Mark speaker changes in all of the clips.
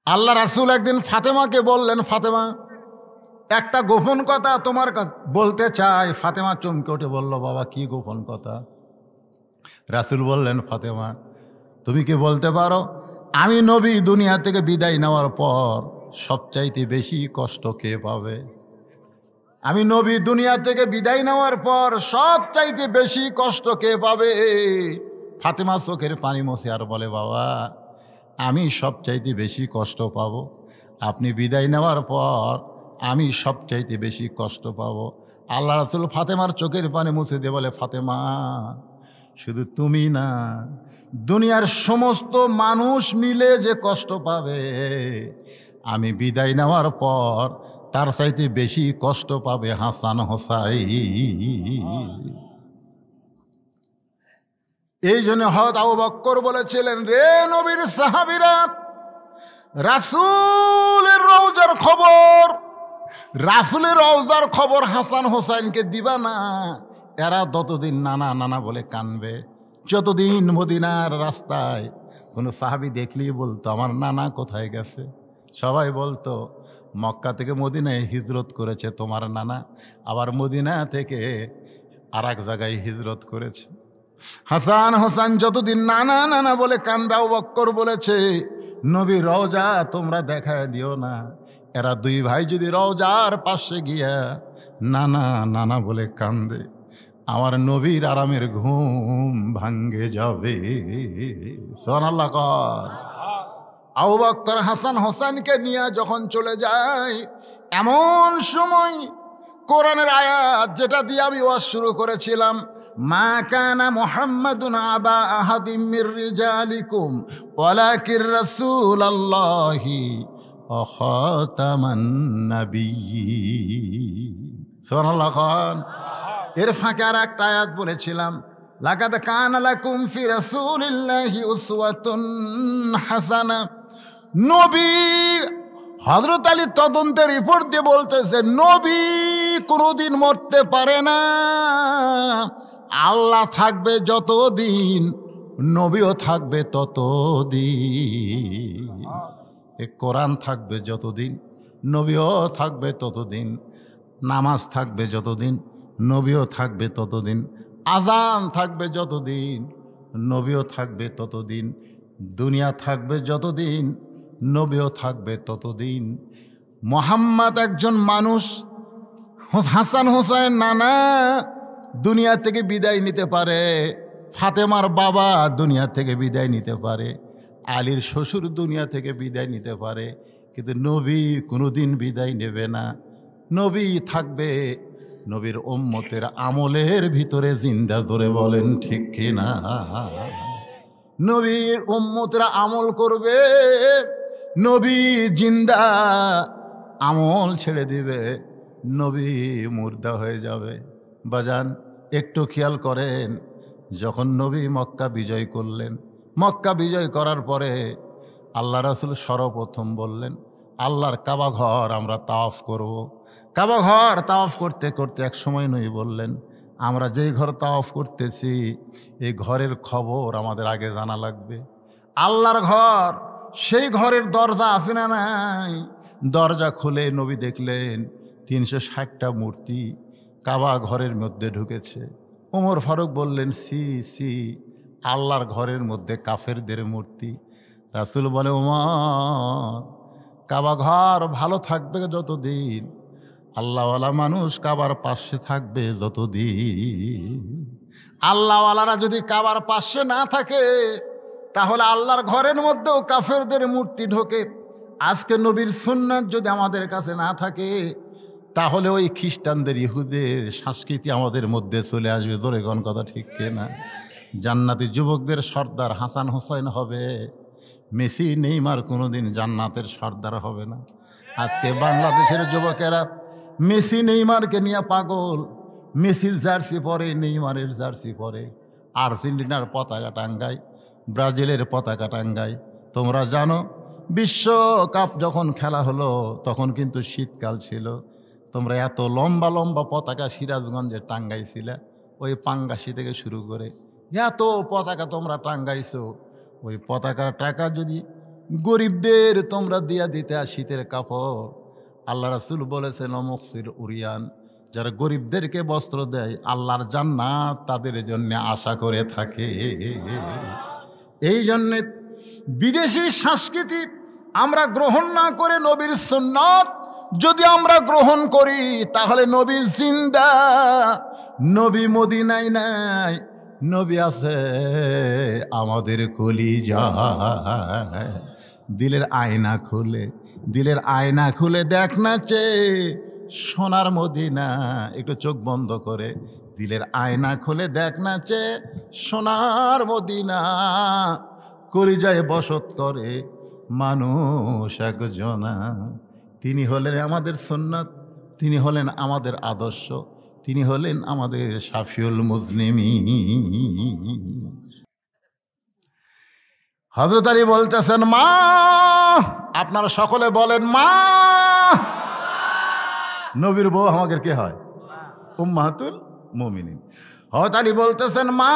Speaker 1: আল্লাহ রাসূল একদিন ফাতেমাকে বললেন, ফাতেমা একটা গোপন কথা তোমার কাছে বলতে চাই। ফাতেমা চমকে উঠে বলল, বাবা কি গোপন কথা? রাসূল বললেন, ফাতেমা তুমি কি বলতে পারো আমি নবী দুনিয়া থেকে বিদায় নেওয়ার পর সবচাইতে বেশি কষ্ট কে পাবে? আমি নবী দুনিয়া থেকে বিদায় নেওয়ার পর সবচাইতে বেশি কষ্ট কে পাবে? ফাতেমা চোখের পানি মুছে আর বলে, বাবা আমি সবচাইতে বেশি কষ্ট পাবো আপনি বিদায় নেওয়ার পর, আমি সবচাইতে বেশি কষ্ট পাবো। আল্লাহ রাসূল ফাতেমার চোখের পানি মুছে দিয়ে বলে, ফাতেমা শুধু তুমি না, দুনিয়ার সমস্ত মানুষ মিলে যে কষ্ট পাবে আমি বিদায় নেওয়ার পর তার চাইতে বেশি কষ্ট পাবে হাসান হোসাইন। এই জন্য হযরত আবু বকর বলেছিলেন, রে নবীর সাহাবীরা, রাসূলের রওজার খবর, রাসূলের রওজার খবর হাসান হোসাইনকে দিবা না। এরা ততদিন নানা নানা বলে কানবে, যতদিন মদিনার রাস্তায় কোনো সাহাবী দেখলেই বলতো আমার নানা কোথায় গেছে। সবাই বলতো মক্কা থেকে মদিনায় হিজরত করেছে তোমার নানা, আবার মদিনা থেকে আর এক জায়গায় হিজরত করেছে। হাসান হোসেন যতদিন নানা নানা বলে কানবে, আবু বকর বলেছে নবী রওজা তোমরা দেখায় দিও না। এরা দুই ভাই যদি রওজার পাশে গিয়া নানা নানা বলে কান্দে, আমার নবীর আরামের ঘুম ভাঙ্গে যাবে। সুবহানাল্লাহ কর। আবু বকর হাসান হোসেনকে নিয়ে যখন চলে যায়, এমন সময় কোরআনের আয়াত যেটা দিয়ে আমি ওয়াজ শুরু করেছিলাম, মা কানা মুহাম্মাদুন আবা আহাদিম মির রিজালিকুম ওয়ালাকির রাসূলুল্লাহি ওয়া খাতামান নাবিয়্যিন। সুবহানাল্লাহ খান। এর ফাঁকে আর একটা আয়াত বলেছিলাম, লাকাদ কানা লাকুম ফি রাসূলিল্লাহি উসওয়াতুন হাসানা। নবী হযরত আলী তদন্তের রিপোর্ট দিয়ে বলতেছে নবী কোনোদিন মরতে পারে না। আল্লাহ থাকবে যতদিন, নবীও থাকবে ততদিন। এ কোরআন থাকবে যতদিন, নবীও থাকবে ততদিন। নামাজ থাকবে যতদিন, নবীও থাকবে ততদিন। আজান থাকবে যতদিন, নবীও থাকবে ততদিন। দুনিয়া থাকবে যতদিন, নবীও থাকবে ততদিন। মুহাম্মদ একজন মানুষ, হাসান হোসেন নানা দুনিয়া থেকে বিদায় নিতে পারে, ফাতেমার বাবা দুনিয়া থেকে বিদায় নিতে পারে, আলীর শ্বশুর দুনিয়া থেকে বিদায় নিতে পারে, কিন্তু নবী কোনোদিন বিদায় নেবে না। নবী থাকবে, নবীর উম্মতের আমলের ভিতরে জিন্দা। জোরে বলেন ঠিক কিনা? নবীর উম্মতেরা আমল করবে, নবী জিন্দা, আমল ছেড়ে দিবে, নবী মুর্দা হয়ে যাবে। বাজান একটু খেয়াল করেন, যখন নবী মক্কা বিজয় করলেন, মক্কা বিজয় করার পরে আল্লাহ রাসূল সর্বপ্রথম বললেন, আল্লাহর কাবা ঘর আমরা তাওয়াফ করব। কাবা ঘর তাওয়াফ করতে করতে এক সময় নবী বললেন, আমরা যেই ঘর তাওয়াফ করতেছি এই ঘরের খবর আমাদের আগে জানা লাগবে। আল্লাহর ঘর, সেই ঘরের দরজা আছে না নাই? দরজা খুলে নবী দেখলেন 360টা মূর্তি কাবা ঘরের মধ্যে ঢুকেছে। ওমর ফারুক বললেন, সি সি, আল্লাহর ঘরের মধ্যে কাফেরদের মূর্তি। রাসূল বলে, ওমর কাবা ঘর ভালো থাকবে যতদিন, আল্লাহওয়ালা মানুষ কাবার পাশে থাকবে যতদিন। আল্লাহওয়ালারা যদি কাবার পাশে না থাকে, তাহলে আল্লাহর ঘরের মধ্যেও কাফেরদের মূর্তি ঢোকে। আজকে নবীর সুন্নাত যদি আমাদের কাছে না থাকে, তাহলে ওই খ্রিস্টানদের ইহুদের সংস্কৃতি আমাদের মধ্যে চলে আসবে। জোরে কোন কথা ঠিক কিনা? জান্নাতি যুবকদের সর্দার হাসান হোসেন হবে, মেসি নেইমার কোনোদিন জান্নাতের সর্দার হবে না। আজকে বাংলাদেশের যুবকেরা মেসি নেইমারকে নিয়ে পাগল, মেসির জার্সি পরে, নেইমারের জার্সি পরে, আর্জেন্টিনার পতাকা টাঙ্গায়, ব্রাজিলের পতাকা টাঙ্গায়। তোমরা জানো বিশ্বকাপ যখন খেলা হলো তখন কিন্তু শীতকাল ছিল, তোমরা এত লম্বা লম্বা পতাকা সিরাজগঞ্জে টাঙ্গাইছিলে, ওই পাঙ্গাসি থেকে শুরু করে এত পতাকা তোমরা টাঙ্গাইছো। ওই পতাকার টাকা যদি গরিবদের তোমরা দিয়া দিতে শীতের কাপড়। আল্লাহ রাসূল বলেছেন অমুকসির উরিয়ান, যারা গরিবদেরকে বস্ত্র দেয় আল্লাহর জান্নাত তাদের জন্য আশা করে থাকে। এই জন্যে বিদেশি সংস্কৃতি আমরা গ্রহণ না করে নবীর সুন্নাত যদি আমরা গ্রহণ করি তাহলে নবী জিন্দা, নবী মদিনায় নাই, নবী আছে আমাদের কলিজায়। দিলের আয়না খুলে, দিলের আয়না খুলে দেখ না চেয়ে সোনার মদিনা। একটু চোখ বন্ধ করে দিলের আয়না খুলে দেখ না চেয়ে সোনার মদিনা। কলিজায় বসত করে মানুষ একজনা। তিনি হলেন আমাদের সুন্নাত, তিনি হলেন আমাদের আদর্শ, তিনি হলেন আমাদের শাফিউল মুজলিমিন। হযরত আলী বলতেছেন মা, আপনারা সকলে বলেন মা। নবীর বউ আমাদের কে হয়? উম্মাহাতুল মুমিনিন। হযরত আলী বলতেছেন মা,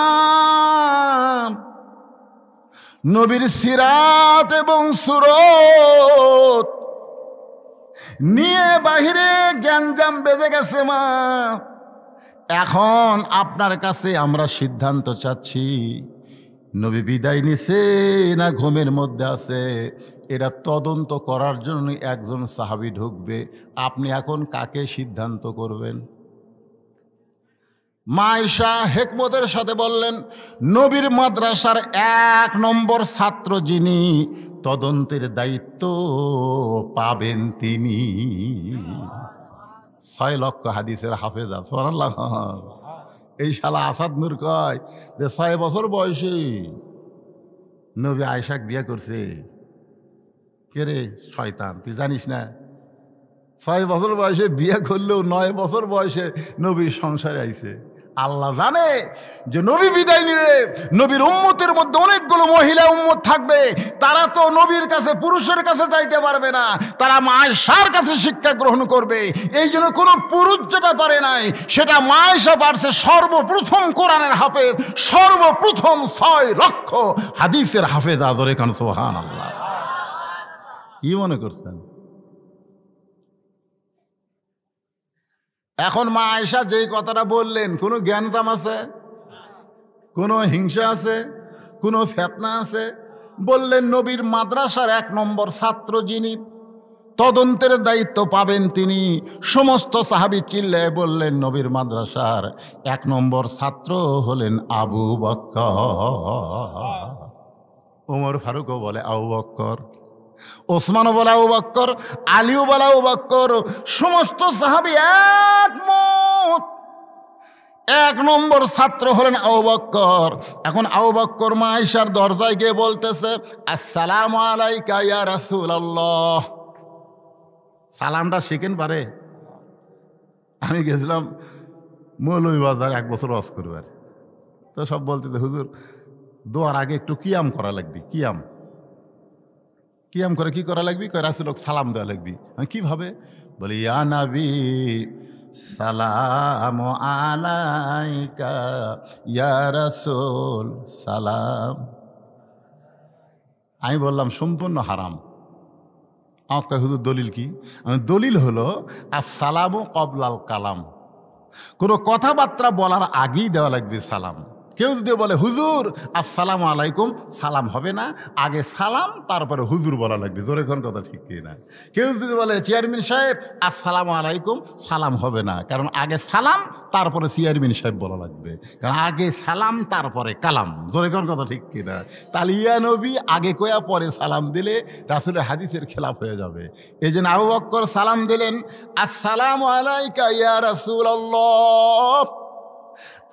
Speaker 1: নবীর সিরাত এবং সুরত নিয়ে বাহিরে গ্যাঞ্জাম বেজে গেছে মা। এখন আপনার কাছে আমরা সিদ্ধান্ত চাচ্ছি, নবী বিদায় নিছে না ঘুমের মধ্যে আছে, এটা তদন্ত করার জন্য একজন সাহাবী ঢুকবে। আপনি এখন কাকে সিদ্ধান্ত করবেন? মা আয়েশা হিকমতের সাথে বললেন, নবীর মাদ্রাসার ১ নম্বর ছাত্র যিনি, তদন্তের দায়িত্ব পাবেন তিনি। ৬ লক্ষ হাদিসের হাফেজা। সুবহানাল্লাহ। এই শালা আসাদ নূর কয় যে ৬ বছর বয়সে নবী আয়েশাকে বিয়ে করছে। কে রে শয়তান, তুই জানিস না? ৬ বছর বয়সে বিয়ে করলেও ৯ বছর বয়সে নবীর সংসারে আইছে। আল্লাহ জানে যে নবী বিদায় নিলে নবীর উম্মতের মধ্যে অনেকগুলো মহিলা উম্মত থাকবে, তারা তো নবীর কাছে পুরুষের কাছে যাইতে পারবে না, তারা মা আয়েশার কাছে শিক্ষা গ্রহণ করবে। এই জন্য কোনো পুরুষ যেটা পারে নাই সেটা মা আয়েশা পারছে। সর্বপ্রথম কোরআনের হাফেজ, সর্বপ্রথম ৬ লক্ষ হাদিসের হাফেজ। আদরে কান সুবহানাল্লাহ। কি মনে করছেন? এখন মা আয়েশা যেই কথাটা বললেন, কোনো জ্ঞানতাম আছে? কোনো হিংসা আছে? কোনো ফিতনা আছে? বললেন নবীর মাদ্রাসার ১ নম্বর ছাত্র যিনি, তদন্তের দায়িত্ব পাবেন তিনি। সমস্ত সাহাবী চিল্লায় বললেন নবীর মাদ্রাসার ১ নম্বর ছাত্র হলেন আবু বকর। ওমর ফারুকও বলে আবু বকর, ওসমানও বলে আবু বকর, আলীও বলে আবু বকর। সমস্ত সাহাবী একমত, ১ নম্বর ছাত্র হলেন আবু বকর। এখন আবু বকর মা আয়েশার দরজায় গিয়ে বলতেছে, আসসালামু আলাইকা ইয়া রাসূলুল্লাহ। সালামটা শিখেন পারে? আমি গেছিলাম মৌলভীবাজার ১ বছর ওয়াজ করবার, তো সব বলতেছে হুজুর দোয়ার আগে একটু কিয়াম করা লাগবে। কিয়াম করে কি করা লাগবে? কয় রাসূলক সালাম দেওয়া লাগবে। কিভাবে? বলি ইয়া নবী সালাম আলাইকা ইয়া রাসূল সালাম। আমি বললাম সম্পূর্ণ হারাম। আমার কয় হুজুর দলিল কি? দলিল হলো আসসালামু ক্বাবলাল কালাম, কোনো কথাবার্তা বলার আগেই দেওয়া লাগবে সালাম। কেউ যদি বলে হুজুর আসসালামু আলাইকুম, সালাম হবে না, আগে সালাম তারপরে হুজুর বলা লাগবে। জোরে কোন কথা ঠিক কি না? কেউ যদি বলে চেয়ারম্যান সাহেব আসসালামু আলাইকুম, সালাম হবে না, কারণ আগে সালাম তারপরে চেয়ারম্যান সাহেব বলা লাগবে, কারণ আগে সালাম তারপরে কালাম। জোরে কোন কথা ঠিক কি না? তাহলে ইয়া নবী আগে কয়া পরে সালাম দিলে রাসূলের হাদিসের খেলাফ হয়ে যাবে। এই জন্য আবু বকর সালাম দিলেন, আসসালামু আলাইকা ইয়া রাসূলুল্লাহ,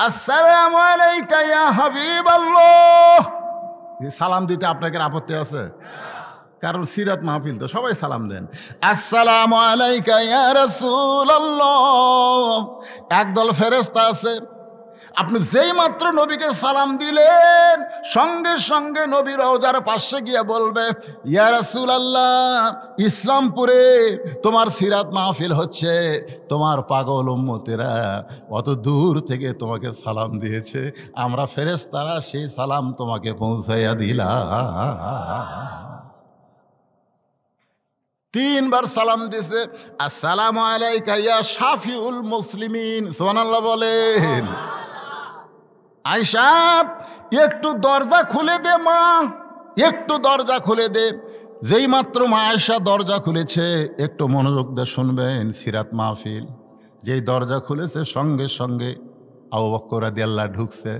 Speaker 1: আসসালামু আলাইকা ইয়া হাবিবাল্লাহ। সালাম দিতে আপনাদের আপত্তি আছে? কারণ সিরাত মাহফিল তো সবাই সালাম দেন। আসসালামু আলাইকা ইয়া রাসূলুল্লাহ। একদল ফেরেশতা আছে, আপনি যেই মাত্র নবীকে সালাম দিলেন সঙ্গে সঙ্গে নবী রওজার পাশে গিয়ে বলবে, ইয়া রাসূলুল্লাহ ইসলামপুরে তোমার সিরাত মাহফিল হচ্ছে, তোমার পাগল উম্মতেরা অত দূর থেকে তোমাকে সালাম দিয়েছে, আমরা ফেরেশতারা সেই সালাম তোমাকে পৌঁছাইয়া দিলাম। 3বার সালাম দিছে, আসসালামু আলাইকা ইয়া শাফিউল মুসলিমিন। সুবহানাল্লাহ বলেন। আয়েশা একটু দরজা খুলে দে মা, একটু দরজা খুলে দে। যেই মাত্র মা আয়েশা দরজা খুলেছে, একটু মনোযোগ দিয়ে শুনবেন সিরাত মাহফিল। যেই দরজা খুলেছে সঙ্গে সঙ্গে আবু বকর রাদিয়াল্লাহু ঢুকছে।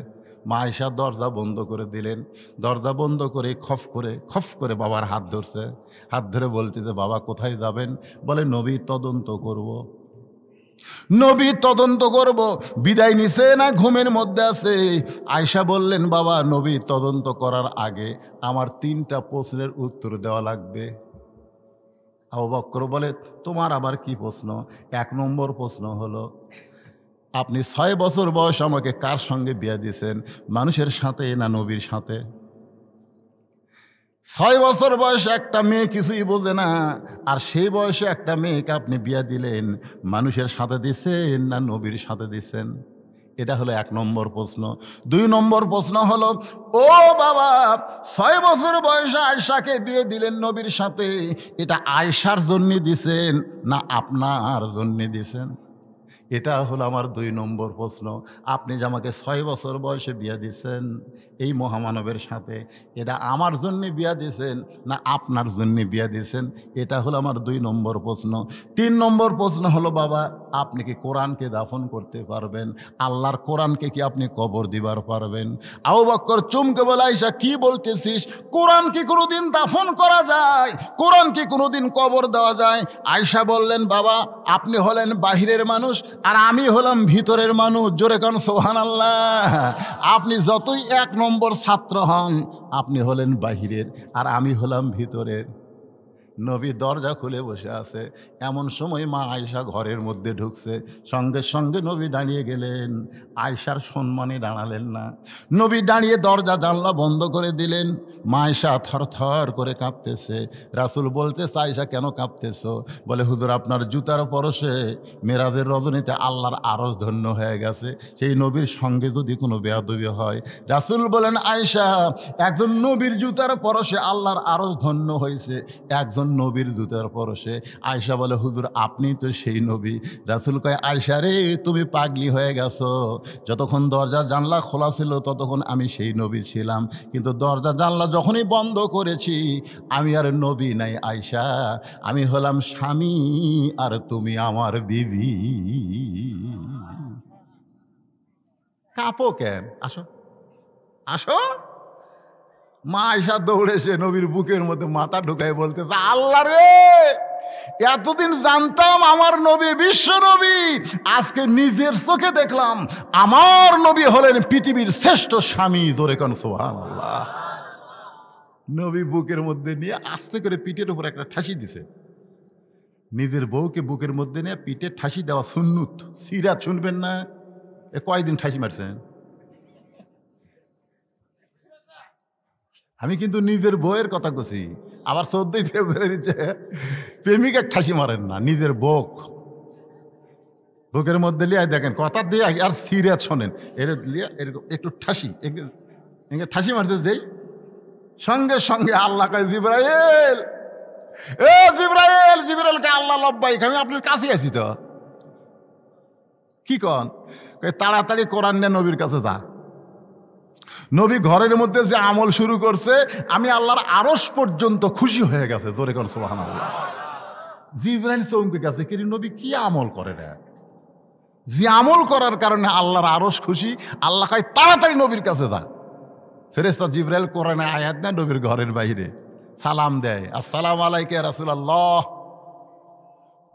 Speaker 1: মা আয়েশা দরজা বন্ধ করে দিলেন। দরজা বন্ধ করে খফ করে বাবার হাত ধরছে। হাত ধরে বলতেছে, বাবা কোথায় যাবেন? বলে নবী তদন্ত করব। নবী তদন্ত করব। বিদায় নিছে না ঘুমের মধ্যে আছে? আয়েশা বললেন, বাবা নবী তদন্ত করার আগে আমার 3টা প্রশ্নের উত্তর দেওয়া লাগবে। আবু বকর বলে, তোমার আবার কি প্রশ্ন? 1 নম্বর প্রশ্ন হলো, আপনি 6 বছর বয়স আমাকে কার সঙ্গে বিয়ে দিয়েছেন? মানুষের সাথে না নবীর সাথে? 6 বছর বয়সে একটা মেয়ে কিছুই বোঝে না, আর সেই বয়সে একটা মেয়েকে আপনি বিয়ে দিলেন, মানুষের সাথে দিছেন না নবীর সাথে দিছেন? এটা হলো 1 নম্বর প্রশ্ন। 2 নম্বর প্রশ্ন হলো, ও বাবা 6 বছর বয়সে আয়েশাকে বিয়ে দিলেন নবীর সাথে, এটা আয়েশার জন্য দিছেন না আপনার জন্য দিছেন? এটা হলো আমার 2 নম্বর প্রশ্ন। আপনি যে আমাকে 6 বছর বয়সে বিয়া দিয়েছেন এই মহামানবের সাথে, এটা আমার জন্য বিয়া দিয়েছেন না আপনার জন্য বিয়া দিয়েছেন? এটা হলো আমার 2 নম্বর প্রশ্ন। 3 নম্বর প্রশ্ন হলো, বাবা আপনি কি কোরআনকে দাফন করতে পারবেন? আল্লাহর কোরআনকে কি আপনি কবর দিবার পারবেন? আবু বকর চমকে বলে, আয়েশা কি বলতেছিস? কোরআন কি কোনোদিন দাফন করা যায়? কোরআন কি কোনোদিন কবর দেওয়া যায়? আয়েশা বললেন, বাবা আপনি হলেন বাহিরের মানুষ আর আমি হলাম ভিতরের মানুষ। জোরে কান সুবহানাল্লাহ। আপনি যতই 1 নম্বর ছাত্র হন, আপনি হলেন বাহিরের আর আমি হলাম ভিতরের। নবী দরজা খুলে বসে আছে। এমন সময় মা আয়েশা ঘরের মধ্যে ঢুকছে। সঙ্গে সঙ্গে নবী দাঁড়িয়ে গেলেন। আয়েশার সম্মানে দাঁড়ালেন না। নবী দাঁড়িয়ে দরজা জানলা বন্ধ করে দিলেন। মা আয়েশা থরথর করে কাঁপতেছে। রাসূল বলতেছে, আয়েশা কেন কাঁপতেছ? বলে, হুজুর আপনার জুতার পরশে মেরাজের রজনীতে আল্লাহর আরশ ধন্য হয়ে গেছে। সেই নবীর সঙ্গে যদি কোনো বেয়াদবি হয়। রাসূল বলেন, আয়েশা একজন নবীর জুতার পরশে আল্লাহর আরশ ধন্য হয়েছে, একজন নবীর জুতার পরশে। আয়েশা বলে, হুজুর আপনি তো সেই নবী। রাসূল কয়, আয়েশা রে তুমি পাগলি হয়ে গেছো। যতক্ষণ দরজা জানলা খোলা ছিল ততক্ষণ আমি সেই নবী ছিলাম, কিন্তু দরজা জানলা যখনই বন্ধ করেছি আমি আর নবী নাই আয়েশা, আমি হলাম স্বামী আর তুমি আমার বিবি। কাঁপো কেন? আসো আসো। মা আয়েশা দৌড়েছে নবীর বুকের মধ্যে মাথা ঢুকায় বলতেছে, আল্লাহ রে এতদিন জানতাম আমার নবী বিশ্ব নবী, আজকে নিজের চোখে দেখলাম আমার নবী হলেন পৃথিবীর শ্রেষ্ঠ স্বামী। জোরে কোন সুবহানাল্লাহ। নবী বুকের মধ্যে নিয়ে আস্তে করে পিঠের উপর একটা ঠাসি দিছে। নিজের বউকে বুকের মধ্যে নিয়ে পিঠে ঠাসি দেওয়া সুন্নত। সিরাত শুনবেন না? কয়দিন ঠাসি মারছেন? আমি কিন্তু নিজের বউয়ের কথা কছি। আবার 14ই ফেব্রুয়ারিতে প্রেমিক এক ঠাসি মারেন না, নিজের বউক বুকের মধ্যে লিয়ে দেখেন কথা দিয়ে আর সিরিয়াস শোনেন। এর লিয়ে এরকম একটু ঠাসি ঠাসি মারতে যেই সঙ্গে সঙ্গে আল্লাহ কয়, জিবরাইল এ জিবরাইল। জিবরাইলকে আল্লাহ লব্বাইক, আমি আপনার কাছে আছি তো। কি কন? তাড়াতাড়ি কোরআন নিয়ে নবীর কাছে যা। নবী ঘরের মধ্যে যে আমল শুরু করছে, আমি আল্লাহর আরশ পর্যন্ত খুশি হয়ে গেছে। জোরে কোন সুবহানাল্লাহ। জিবরাইল চমকে গেছে, কি নবী কি আমল করে রে? যে আমল করার কারণে আল্লাহর আরশ খুশি। আল্লাহ কয় তাড়াতাড়ি নবীর কাছে যা। ফেরেশতা জিবরাইল কোরআনে আয়াত নেয়, নবীর ঘরের বাইরে সালাম দেয়, আসসালামু আলাইকা ইয়া রাসূলুল্লাহ।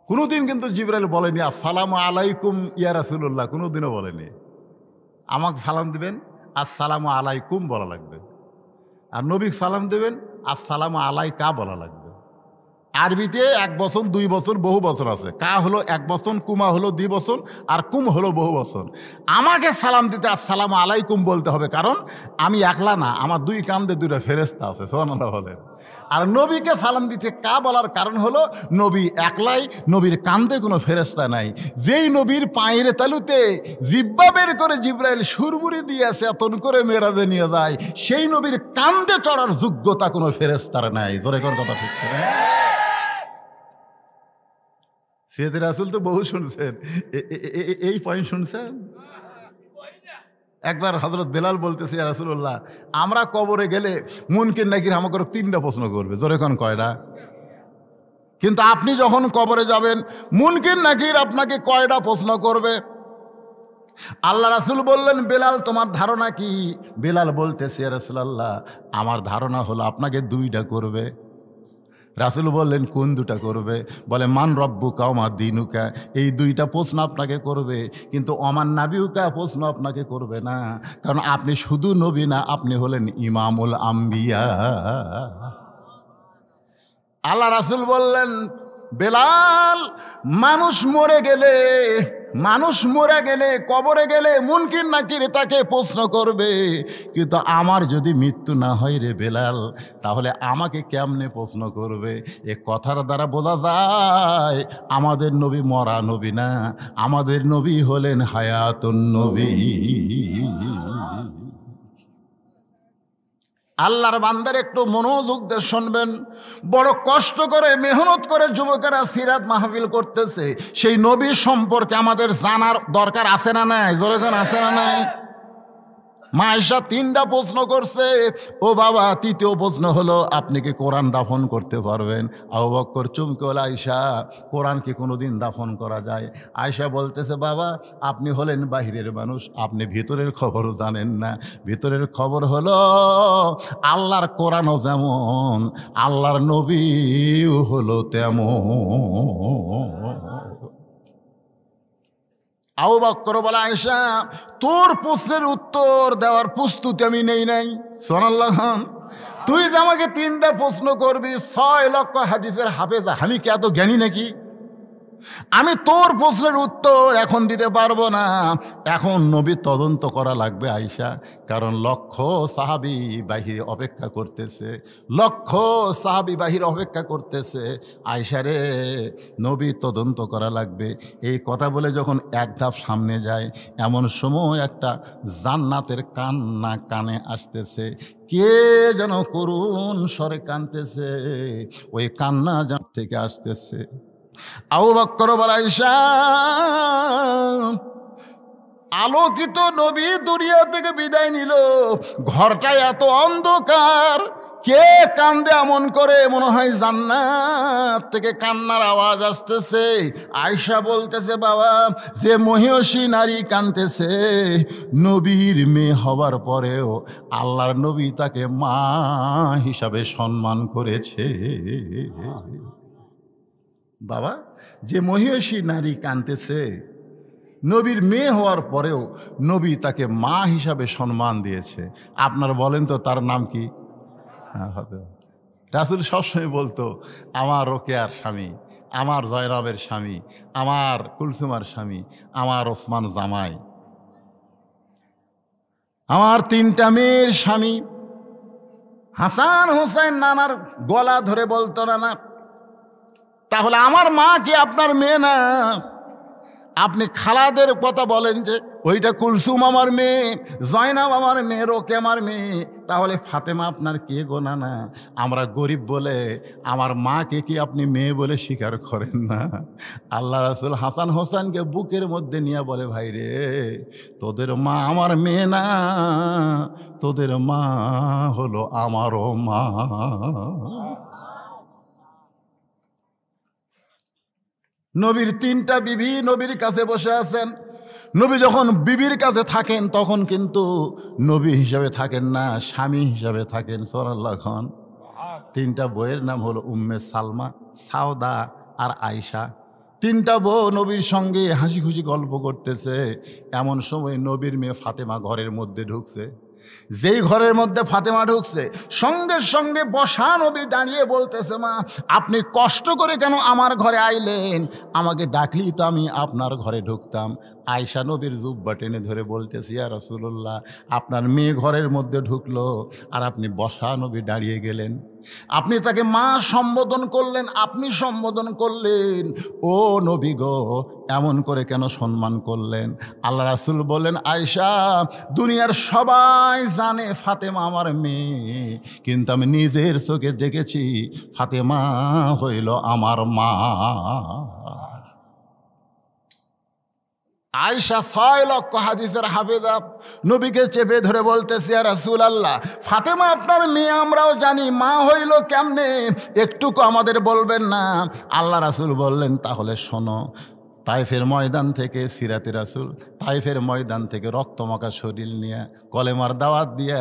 Speaker 1: কোনোদিন কিন্তু জিবরাইল বলেনি আসসালামু আলাইকুম ইয়া রাসূলুল্লাহ, কোনোদিনও বলেনি। আমাকে সালাম দিবেন আসসালামু আলাইকুম বলা লাগবে, আর নবীকে সালাম দেবেন আসসালামু আলাইকা বলা লাগবে। আরবিতে 1 বছর 2 বছর বহু বছর আছে। কা হলো 1 বছর, কুমা হলো 2 বছর, আর কুম হলো বহু বছর। আমাকে সালাম দিতে আসসালামু আলাইকুম বলতে হবে, কারণ আমি একলা না, আমার 2 কান্দে 2টা ফেরেশতা আছে। সুবহানাল্লাহ বলেন। আর নবীকে সালাম দিতে কা বলার কারণ হলো নবী একলাই, নবীর কান্দে কোনো ফেরেশতা নাই। যেই নবীর পায়ের তালুতে জিব্বা বের করে জিবরাইল সুরবুরি দিয়েছে এতন করে মেরাজে নিয়ে যায়, সেই নবীর কান্দে চড়ার যোগ্যতা কোনো ফেরেশতার নাই। জোরে কোন কথা ঠিক করে। সিরাতে রাসূল তো বহু শুনছেন, এই পয়েন্ট শুনছেন? একবার হযরত বেলাল বলতেছে, ইয়া রাসূলুল্লাহ, আমরা কবরে গেলে মুনকির নাকির আমাকে 3টা প্রশ্ন করবে। জোরে কোন কয়টা? কিন্তু আপনি যখন কবরে যাবেন, মুনকির নাকির আপনাকে কয়টা প্রশ্ন করবে? আল্লাহ রাসূল বললেন, বেলাল তোমার ধারণা কি? বেলাল বলতেছে, ইয়া রাসূলুল্লাহ, আমার ধারণা হলো আপনাকে 2টা করবে। রাসূল বললেন, কোন 2টা করবে? বলে, মান রব্বুকা ওয়া মা দীনুকা, এই 2টা প্রশ্ন আপনাকে করবে, কিন্তু ওমান নাবিউকা প্রশ্ন আপনাকে করবে না, কারণ আপনি শুধু নবী না, আপনি হলেন ইমামুল আম্বিয়া। আল্লাহ রাসূল বললেন, বেলাল, মানুষ মরে গেলে কবরে গেলে মুনকির নাকির তাকে প্রশ্ন করবে, কিন্তু আমার যদি মৃত্যু না হয় রে বেলাল, তাহলে আমাকে কেমনে প্রশ্ন করবে? এ কথার দ্বারা বোঝা যায় আমাদের নবী মরা নবী না, আমাদের নবী হলেন হায়াতুন নবী। আল্লাহর বান্দার একটু মনোযোগ দিয়ে শুনবেন। বড় কষ্ট করে মেহনত করে যুবকেরা সিরাত মাহফিল করতেছে, সেই নবী সম্পর্কে আমাদের জানার দরকার আছে না নাই? জোরে কোন আছে না নাই? মা আয়েশা 3টা প্রশ্ন করছে। ও বাবা, 3য় প্রশ্ন হলো, আপনি কি কোরআন দাফন করতে পারবেন? আবু বকর চমকে বলে, আয়েশা, কোরআন কি কোনোদিন দাফন করা যায়? আয়েশা বলতেছে, বাবা, আপনি হলেন বাহিরের মানুষ, আপনি ভিতরের খবর জানেন না। ভিতরের খবর হলো, আল্লাহর কোরআনও যেমন, আল্লাহর নবীও হলো তেমন। আবু বকর বলে, আয়েশা, তোর প্রশ্নের উত্তর দেওয়ার প্রস্তুতি আমি নেই নাই। সুবহানাল্লাহ। তুই যে আমাকে 3টা প্রশ্ন করবি, 6 লক্ষ হাদিসের হাফেজ, আমি কি এত জ্ঞানী নাকি? আমি তোর প্রশ্নের উত্তর এখন দিতে পারবো না। এখন নবী তদন্ত করা লাগবে আয়েশা, কারণ লক্ষ সাহাবী বাহিরে অপেক্ষা করতেছে। আয়েশা রে, নবী তদন্ত করা লাগবে। এই কথা বলে যখন এক ধাপ সামনে যায়, এমন সময় একটা জান্নাতের কান্না কানে আসতেছে। কে যেন করুণ স্বরে কাঁদতেছে, ওই কান্না জান্নাত থেকে আসতেছে। আবু বকর বলে, আয়েশা, আলোকিত নবী দুনিয়া থেকে বিদায় নিল, ঘরটা এত অন্ধকার, কে কান্দে এমন করে? মনে হয় জান্নাত থেকে কান্নার আওয়াজ আসতেছে। আয়েশা বলতেছে, বাবা, যে মহিষী নারী কাঁদতেছে, নবীর মেয়ে হওয়ার পরেও আল্লাহর নবী তাকে মা হিসাবে সম্মান করেছে। বাবা, যে মহিষী নারী কাঁদতেছে, নবীর মেয়ে হওয়ার পরেও নবী তাকে মা হিসাবে সম্মান দিয়েছে। আপনার বলেন তো তার নাম কি? রাসূল সবসময় বলতো, আমার রোকেয়ার স্বামী, আমার জয়নবের স্বামী, আমার কুলসুমার স্বামী, আমার ওসমান জামাই, আমার 3টা মেয়ের স্বামী। হাসান হোসেন নানার গলা ধরে বলতো, না, তাহলে আমার মা কি আপনার মেয়ে না? আপনি খালাদের কথা বলেন যে ওইটা কুলসুম আমার মেয়ে, জয়নাব আমার মেয়ে, রোকে আমার মেয়ে, তাহলে ফাতেমা আপনার কে গো? না, আমরা গরিব বলে আমার মাকে কি আপনি মেয়ে বলে স্বীকার করেন না? আল্লাহ রাসূল হাসান হোসেনকে বুকের মধ্যে নিয়ে বলে, ভাই রে, তোদের মা আমার মেয়ে না, তোদের মা হলো আমারও মা। নবীর 3টা বিবি নবীর কাছে বসে আছেন। নবী যখন বিবির কাছে থাকেন, তখন কিন্তু নবী হিসাবে থাকেন না, স্বামী হিসাবে থাকেন। সুবহানাল্লাহ। 3টা বউয়ের নাম হলো উম্মে সালমা, সাউদা আর আয়েশা। 3টা বউ নবীর সঙ্গে হাসি খুশি গল্প করতেছে। এমন সময় নবীর মেয়ে ফাতেমা ঘরের মধ্যে ঢুকছে। যেই ঘরের মধ্যে ফাতেমা ঢুকছে, সঙ্গে সঙ্গে বসা নবী দাঁড়িয়ে বলতেছে, মা, আপনি কষ্ট করে কেন আমার ঘরে আইলেন? আমাকে ডাকলি তো আমি আপনার ঘরে ঢুকতাম। আয়েশা নবীর জুব্বা টেনে ধরে বলতেছি, ইয়া রাসূলুল্লাহ, আপনার মেয়ে ঘরের মধ্যে ঢুকলো আর আপনি বসা নবী দাঁড়িয়ে গেলেন। আপনি তাকে মা সম্বোধন করলেন, আপনি সম্বোধন করলেন, ও নবী গো, এমন করে কেন সম্মান করলেন? আল্লাহ রাসূল বললেন, আয়েশা, দুনিয়ার সবাই জানে ফাতেমা আমার মেয়ে, কিন্তু আমি নিজের চোখে দেখেছি ফাতেমা হইল আমার মা। আয়েশা 6 লক্ষ হাদিসের হাফেজা নবীকে চেপে ধরে বলতেছে, ইয়া রাসূলুল্লাহ, ফাতেমা আপনার মেয়ে, আমরাও জানি, মা হইল কেমনে, একটুকু আমাদের বলবেন না? আল্লাহ রাসূল বললেন, তাহলে শোনো। তাইফের ময়দান থেকে সিরাতে রাসূল তাইফের ময়দান থেকে রক্তমাখা শরীর নিয়ে কলেমার দাওয়াত দিয়া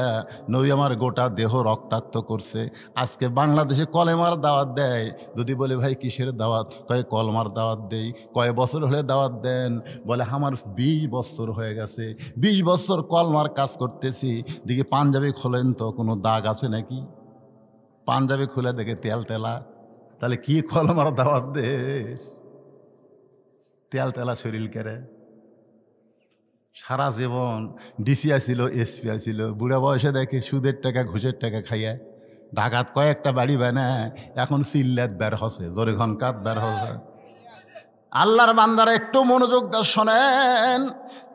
Speaker 1: নবী আমার গোটা দেহ রক্তাক্ত করছে। আজকে বাংলাদেশে কলেমার দাওয়াত দেয়, যদি বলে ভাই কিসের দাওয়াত, কয় কলমার দাওয়াত দেই। কয় বছর হলে দাওয়াত দেন? বলে আমার 20 বছর হয়ে গেছে, 20 বছর কলমার কাজ করতেছি। দেখি পাঞ্জাবি খোলেন তো, কোনো দাগ আছে নাকি? পাঞ্জাবি খুলে দেখে তেল তেলা, তাহলে কি কলমার দাওয়াত দেশ? তেল তেলা শরীর কেড়ে। সারা জীবন ডিসি আসিল, এসপি আসিল, বুড়া বয়সে দেখে সুদের টাকা ঘুষের টাকা খাইয়া ঢাকাত কয়েকটা বাড়ি বানায়, এখন সিল্লাত বের হসে, জোরে ঘনকাত বের হসে। আল্লাহর বান্দারা একটু মনোযোগ দিয়ে শোনেন।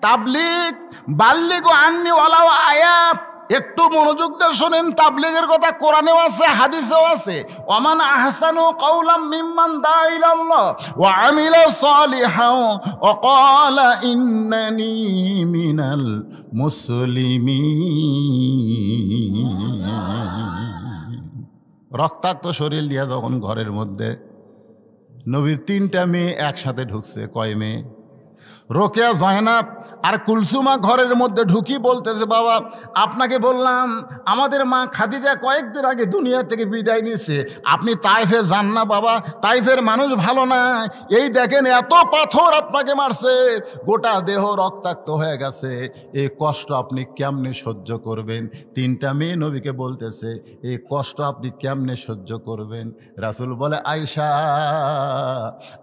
Speaker 1: তাবলিগ বাল্লিগু আন্নি ওয়ালাউ আয়াত, একটু মনোযোগ দিয়ে শোনেন। তাবলিগের কথা কোরআনেও আছে, হাদিসেও আছে। ওমান আহসানু কাওলাম মিম্মান দা ইলাল্লাহ ওয়া আমিলা সালিহান ওয়া ক্বালা ইন্নানি মিনাল মুসলিমিন। রক্তাক্ত শরীর নিয়ে যখন ঘরের মধ্যে নবীর 3টা মেয়ে একসাথে ঢুকছে। কয় মেয়ে? রোকেয়া, জয়নাব আর কুলসুমা ঘরের মধ্যে ঢুকি বলতেছে, বাবা আপনাকে বললাম আমাদের মা খাদিজা কয়েকদিন আগে দুনিয়া থেকে বিদায় নিচ্ছে, আপনি তাইফে যান না বাবা, তাইফের মানুষ ভালো না। এই দেখেন এত পাথর আপনাকে মারছে, গোটা দেহ রক্তাক্ত হয়ে গেছে, এই কষ্ট আপনি কেমনে সহ্য করবেন? 3টা মেয়ে নবীকে বলতেছে, এই কষ্ট আপনি কেমনে সহ্য করবেন? রাসূল বলে, আয়েশা,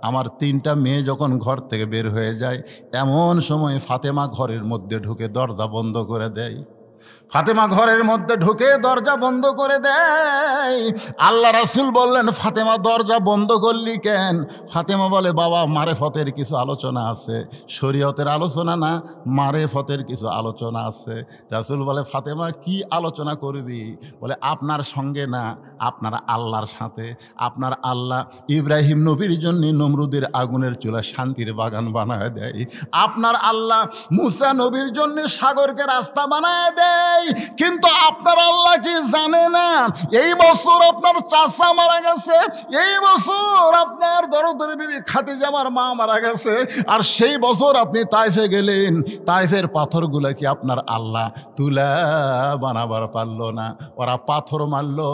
Speaker 1: আমার 3টা মেয়ে যখন ঘর থেকে বের হয়ে যায়, এমন সময় ফাতেমা ঘরের মধ্যে ঢুকে দরজা বন্ধ করে দেয়। ফাতেমা ঘরের মধ্যে ঢুকে দরজা বন্ধ করে দেয়। আল্লাহ রাসূল বললেন, ফাতেমা দরজা বন্ধ করলি কেন? ফাতেমা বলে, বাবা মারেফতের কিছু আলোচনা আছে, শরীয়তের আলোচনা না, মারেফতের কিছু আলোচনা আছে। রাসূল বলে, ফাতেমা কি আলোচনা করবি? বলে, আপনার সঙ্গে না, আপনার আল্লাহর সাথে। আপনার আল্লাহ ইব্রাহিম নবীর জন্য নমরুদের আগুনের চুলা শান্তির বাগান বানায় দেয়। আপনার আল্লাহ মুসা নবীর জন্য সাগরকে রাস্তা বানায় দেয়। কিন্তু আপনার আল্লাহ কি জানে না এই বছর আপনার চাচা মারা গেছে, এই বছর আপনার দরদের বিবি খাদিজা আমার মা মারা গেছে, আর সেই বছর আপনি তাইফে গেলেন, তাইফের পাথরগুলা কি আপনার আল্লাহ তুলা বানাবার পারলো না? ওরা পাথর মারলো,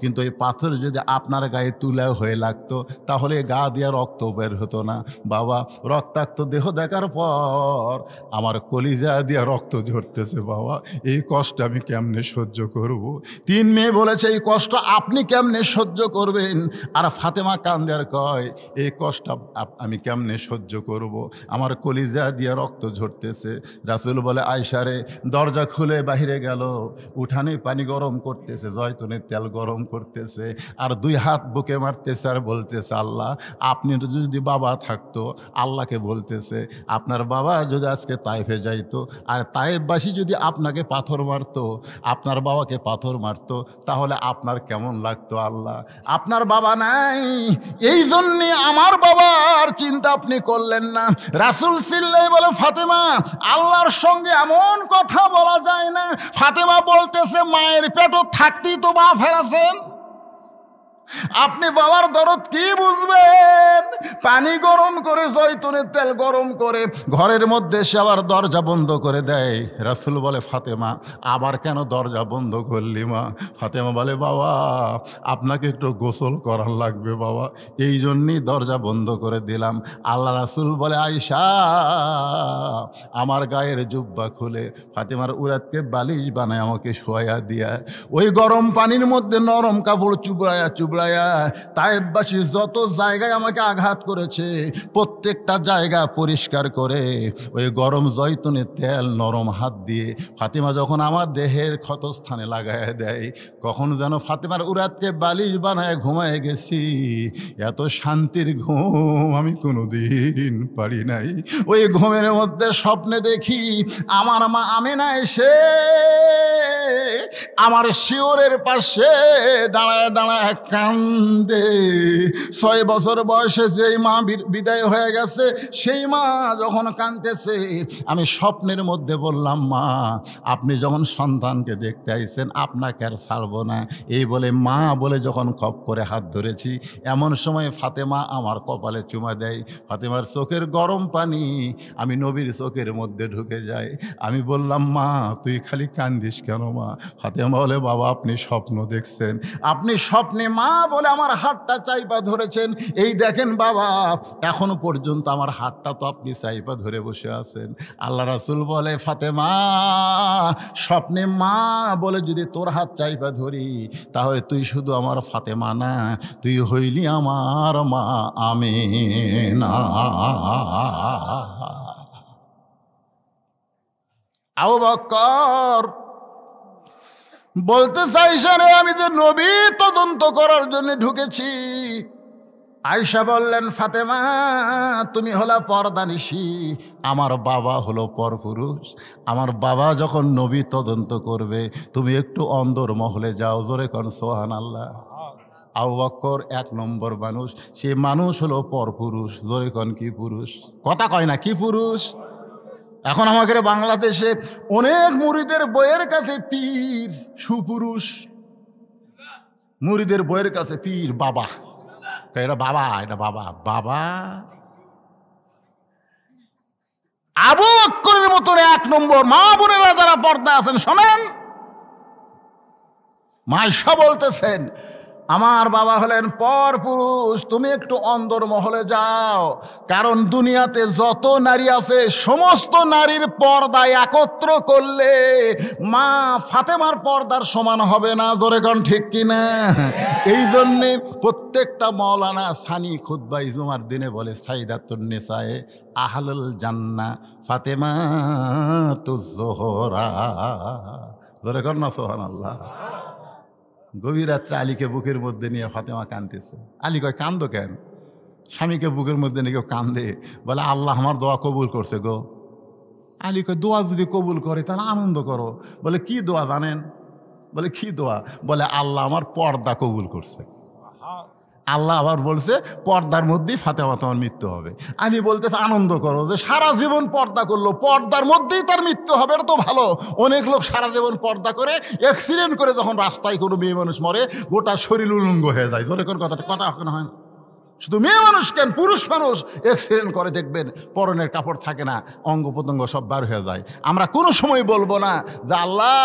Speaker 1: কিন্তু এই পাথর যদি আপনার গায়ে তুলা হয়ে লাগতো তাহলে গা দিয়া রক্ত বের হতো না। বাবা রক্তাক্ত দেহ দেখার পর আমার কলিজা দিয়া রক্ত ঝরতেছে। বাবা এই কষ্ট আমি কেমনে সহ্য করব? 3 মেয়ে বলেছে, এই কষ্ট আপনি কেমনে সহ্য করবেন? আর ফাতেমা কান্দে আর কয়, এই কষ্ট আমি কেমনে সহ্য করব? আমার কলিজা দিয়ে রক্ত ঝরতেছে। রাসূল বলে, আয়েশা রে, দরজা খুলে বাহিরে গেল, উঠানে পানি গরম করতেছে, জয়তুনের তেল গরম করতেছে, আর 2 হাত বুকে মারতেছে আর বলতেছে, আল্লাহ আপনি যদি বাবা থাকতো, আল্লাহকে বলতেছে, আপনার বাবা যদি আজকে তাইফে যাইতো আর তাইফবাসী যদি আপনাকে পাথর মারতো, আপনার বাবাকে পাথর মারতো, তাহলে আপনার কেমন লাগতো? আল্লাহ আপনার বাবা নাই, এই জন্যে আমার বাবার চিন্তা আপনি করলেন না। রাসূল সিল্লাই বলে, ফাতেমা আল্লাহর সঙ্গে এমন কথা বলা যায় না। ফাতেমা বলতেছে, মায়ের পেটও থাকতেই তো মা ফেরাছেন, আপনি বাবার দরদ কি বুঝবেন? পানি গরম করে, জয়তুনের তেল গরম করে ঘরের মধ্যে সে আবার দরজা বন্ধ করে দেয়। রাসূল বলে, ফাতেমা আবার কেন দরজা বন্ধ করলি মা? ফাতেমা বলে, বাবা আপনাকে একটু গোসল করার লাগবে বাবা, এই জন্যই দরজা বন্ধ করে দিলাম। আল্লাহ রাসূল বলে, আয়েশা আমার গায়ের জুব্বা খুলে ফাতেমার উরাতকে বালিশ বানায় আমাকে শোয়া দিয়া, ওই গরম পানির মধ্যে নরম কাপড় চুবড়ায়া তাইফবাসী যত জায়গায় আমাকে আঘাত করেছে প্রত্যেকটা জায়গা পরিষ্কার করে ওই গরম জয়তুনের তেল নরম হাত দিয়ে ফাতেমা যখন আমার দেহের ক্ষতস্থানে লাগায় দেয়, কখন যেন ফাতেমার উরাতকে বালিশ বানায় ঘুমায় গেছি। এত শান্তির ঘুম আমি কোনোদিন পারি নাই। ওই ঘুমের মধ্যে স্বপ্নে দেখি আমার মা আমেনা এসে আমার শিওরের পাশে দাঁড়ায় দাঁড়ায় কান্দে। 6 বছর বয়সে যেই মা বিদায় হয়ে গেছে, সেই মা যখন কাঁদতেছে, আমি স্বপ্নের মধ্যে বললাম, মা আপনি যখন সন্তানকে দেখতে আইছেন, আপনাকে আর ছাড়বো না। এই বলে মা বলে যখন খপ করে হাত ধরেছি, এমন সময় ফাতেমা আমার কপালে চুমা দেয়। ফাতেমার চোখের গরম পানি আমি নবীর চোখের মধ্যে ঢুকে যায়। আমি বললাম, মা তুই খালি কান্দিস কেন মা? ফাতেমা বলে, বাবা আপনি স্বপ্ন দেখছেন, আপনি স্বপ্নে মা বলে আমার হাতটা চাইপা ধরেছেন। এই দেখেন বাবা, এখনো পর্যন্ত আমার হাতটা তো আপনি চাইপা ধরে বসে আছেন। আল্লাহ রাসূল বলে, ফাতেমা স্বপ্নে মা বলে যদি তোর হাত চাইপা ধরি, তাহলে তুই শুধু আমার ফাতেমা না, তুই হইলি আমার মা আমিনা। আবু বকর বলতে চাইছেন, আমি যে নবী তদন্ত করার জন্য ঢুকেছি। আয়েশা বললেন, ফাতেমা তুমি হলা পর্দানিশী, আমার বাবা হলো পরপুরুষ। আমার বাবা যখন নবী তদন্ত করবে, তুমি একটু অন্দর মহলে যাও। জোরে কোন সুবহানাল্লাহ। আবু বকর 1 নম্বর মানুষ, সে মানুষ হলো পরপুরুষ। জোরে কোন কি পুরুষ? কথা কয় না, কি পুরুষ? এখন আমাদের বাংলাদেশে অনেক মুরিদের বইয়ের কাছে পীর সুপুরুষ, মুরিদের বইয়ের কাছে পীর বাবা। এটা বাবা, এটা বাবা। বাবা আবু বকরের মতন 1 নম্বর মা বোনেরা যারা পর্দা আছেন শোনেন, মাইশা বলতেছেন, আমার বাবা হলেন পরপুরুষ, তুমি একটু অন্দর মহলে যাও। কারণ দুনিয়াতে যত নারী আছে, সমস্ত নারীর পর্দা একত্র করলে মা ফাতেমার পর্দার সমান হবে না। জোরে কোন ঠিক কিনা? এই জন্যে প্রত্যেকটা মৌলানা সানি খুতবাই জুমার দিনে বলে, সাইদাতুন নিসায়ে আহলুল জান্নাহ ফাতেমাতুজ জোহরা। জোরে কোন না সুবহানাল্লাহ। গভীর রাত্রে আলীকে বুকের মধ্যে নিয়ে ফাতেমা কাঁদতেছে। আলী কয়, কান্দো কেন? স্বামীকে বুকের মধ্যে নিয়ে কেউ কান্দে? বলে, আল্লাহ আমার দোয়া কবুল করছে গো। আলী কয়, দোয়া যদি কবুল করে তাহলে আনন্দ করো। বলে, কি দোয়া জানেন? বলে, কি দোয়া? বলে, আল্লাহ আমার পর্দা কবুল করছে। আল্লাহ আবার বলছে পর্দার মধ্যেই ফাতেমা তোমার মৃত্যু হবে। আলী বলতেছে, আনন্দ করো যে সারা জীবন পর্দা করলো, পর্দার মধ্যেই তার মৃত্যু হবে, এটা তো ভালো। অনেক লোক সারা জীবন পর্দা করে অ্যাক্সিডেন্ট করে যখন রাস্তায় কোনো মেয়ে মানুষ মরে, গোটা শরীর উলঙ্গ হয়ে যায়। জোরে কোন কথা এখন হয় না? শুধু মেয়ে মানুষ কেন, পুরুষ মানুষ অ্যাক্সিডেন্ট করে দেখবেন পরনের কাপড় থাকে না, অঙ্গ প্রত্যঙ্গ সব বার হয়ে যায়। আমরা কোনো সময় বলবো না যে আল্লাহ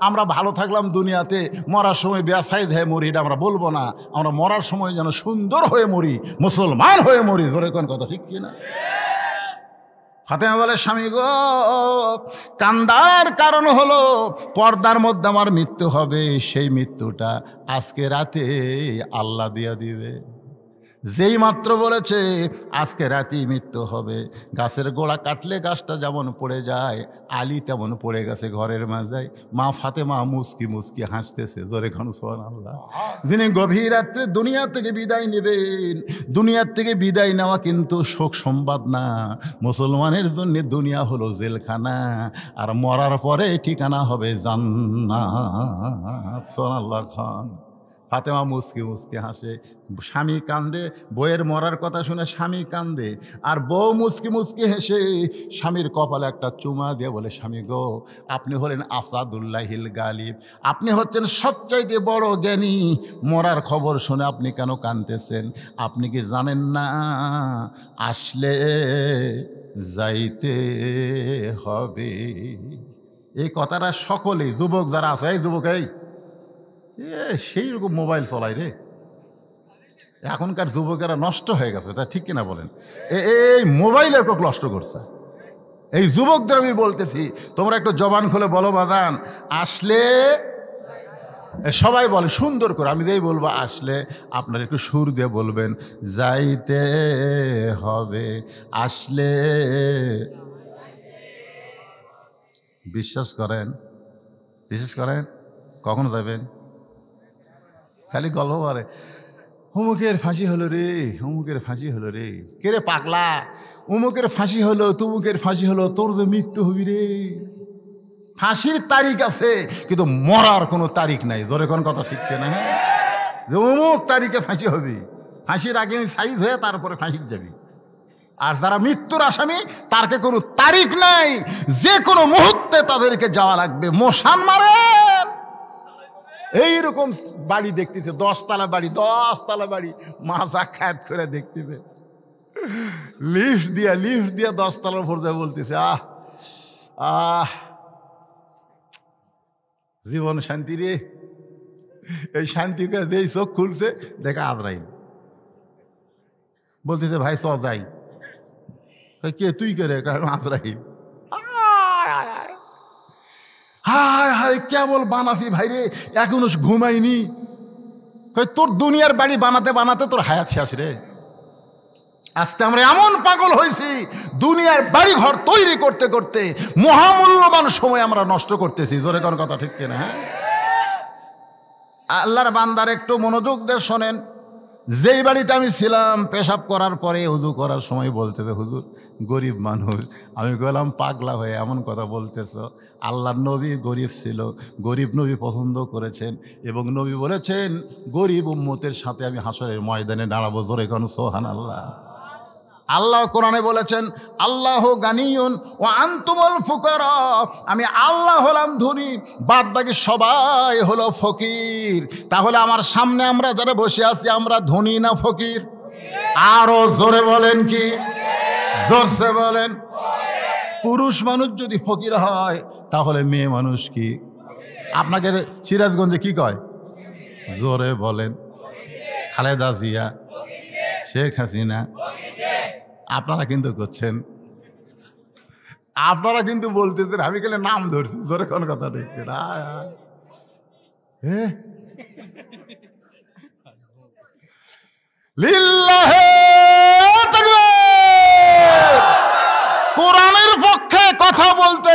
Speaker 1: আমরা ভালো থাকলাম দুনিয়াতে, মরার সময় বেসাইদ হয়ে মরি, এটা আমরা বলবো না। আমরা মরার সময় যেন সুন্দর হয়ে মরি, মুসলমান হয়ে মরি। জোরে কোন কথা ঠিক কিনা? ফাতেমা বলে, স্বামী গো, কান্দার কারণ হলো পর্দার মধ্যে আমার মৃত্যু হবে। সেই মৃত্যুটা আজকে রাতে আল্লাহ দিয়া দিবে। যেই মাত্র বলেছে আজকে রাতেই মৃত্যু হবে, গাছের গোড়া কাটলে গাছটা যেমন পড়ে যায়, আলী তেমন পড়ে গেছে ঘরের মাঝে। মা ফাতেমা মুস্কি মুস্কি হাসতেছে। জোরে খান সুবহানাল্লাহ। যিনি গভীর রাত্রে দুনিয়া থেকে বিদায় নেবেন, দুনিয়ার থেকে বিদায় নেওয়া কিন্তু শোক সংবাদ না। মুসলমানের জন্য দুনিয়া হলো জেলখানা, আর মরার পরে ঠিকানা হবে জান্নাত। সুবহানাল্লাহ খান। ফাতেমা মুস্কি মুস্কি হাসে, স্বামী কান্দে, বউয়ের মরার কথা শুনে স্বামী কান্দে, আর বউ মুস্কি মুস্কি হেসে স্বামীর কপালে একটা চুমা দিয়ে বলে, স্বামী গো, আপনি হলেন আসাদুল্লাহিল গালিব, আপনি হচ্ছেন সবচাইতে বড় জ্ঞানী। মরার খবর শুনে আপনি কেন কাঁদতেছেন? আপনি কি জানেন না আসলে যাইতে হবে? এই কথাটা সকলেই, যুবক যারা আছে, এই যুবক, এই সেই রকম মোবাইল চলাই রে। এখনকার যুবকেরা নষ্ট হয়ে গেছে, তা ঠিক কিনা বলেন? এই মোবাইলের কোক নষ্ট করছে। এই যুবকদের আমি বলতেছি, তোমরা একটু জবান খুলে বলো বাজান, আসলে। সবাই বলে সুন্দর করে, আমি যেই বলবো আসলে, আপনারা একটু সুর দিয়ে বলবেন, যাইতে হবে। আসলে বিশ্বাস করেন, বিশ্বাস করেন, কখন যাবেন? খালি গল্প করে, অমুকের ফাঁসি হলো রে, অমুকের ফাঁসি হলো রে। কে রে পাগলা? অমুকের ফাঁসি হলো, তমুকের ফাঁসি হলো, তোর যে মৃত্যু হবি রে। ফাঁসির তারিখ আছে, কিন্তু মরার কোনো তারিখ নাই। জোরে কোন কথা ঠিক না? যে অমুক তারিখে ফাঁসি হবে, ফাঁসির আগে সাইজ হয়ে তারপরে ফাঁসি যাবি। আর যারা মৃত্যুর আসামি তারকে কোনো তারিখ নাই, যে কোনো মুহূর্তে তাদেরকে যাওয়া লাগবে। মশান মারেন। এইরকম বাড়ি দেখতেছে, 10 তলা বাড়ি, 10 তলা বাড়ি, মাজা খ্যাত করে দেখতেছে, লিফট দিয়া 10 তলার উপর যা বলতেছে, আহ আহ জীবন শান্তি রে। এই শান্তিকে যেই চোখ খুলছে দেখা আজরাইল বলতেছে, ভাই চ যাই। কে তুই কে রে? আজরাইল। হায় হায় কেবল বানাসি ভাই রে, এখনো ঘুমাইনি। তোর দুনিয়ার বাড়ি বানাতে বানাতে তোর হায়াত শেষ রে। আজকে আমরা এমন পাগল হয়েছি, দুনিয়ার বাড়ি ঘর তৈরি করতে করতে মহামূল্যবান সময় আমরা নষ্ট করতেছি। জোরে কোন কথা ঠিক কিনা? হ্যাঁ, আল্লাহর বান্দার একটু মনোযোগ দিয়ে শোনেন। যেই বাড়িতে আমি ছিলাম, পেশাব করার পরে উযু করার সময় বলতেছে, হুজুর গরিব মানুষ। আমি বললাম, পাগলা হয়ে এমন কথা বলতেছ? আল্লাহর নবী গরিব ছিল, গরিব নবী পছন্দ করেছেন, এবং নবী বলেছেন গরিব উম্মতের সাথে আমি হাসরের ময়দানে দাঁড়াবো। জোরে কোন সুবহানাল্লাহ। আল্লাহ কোরআনে বলেছেন, আল্লাহ গানিয়ুন ওয়া আনতুমুল ফুকারা, আমি আল্লাহ হলাম ধনী, বাদ বাকি সবাই হলো ফকির। তাহলে আমার সামনে আমরা যারা বসে আছি, আমরা ধনী না ফকির? আরো জোরে বলেন, কি জোরসে বলেন। পুরুষ মানুষ যদি ফকির হয়, তাহলে মেয়ে মানুষ কি? আপনাকে সিরাজগঞ্জে কি কয়? জোরে বলেন। খালেদা জিয়া, শেখ হাসিনা। আপনারা কিন্তু করছেন, আপনারা কিন্তু বলতেছেন, আমি গেলে নাম ধরছি। ধরে কোন কথা দেখছেন? কোরআনের পক্ষে কথা বলতে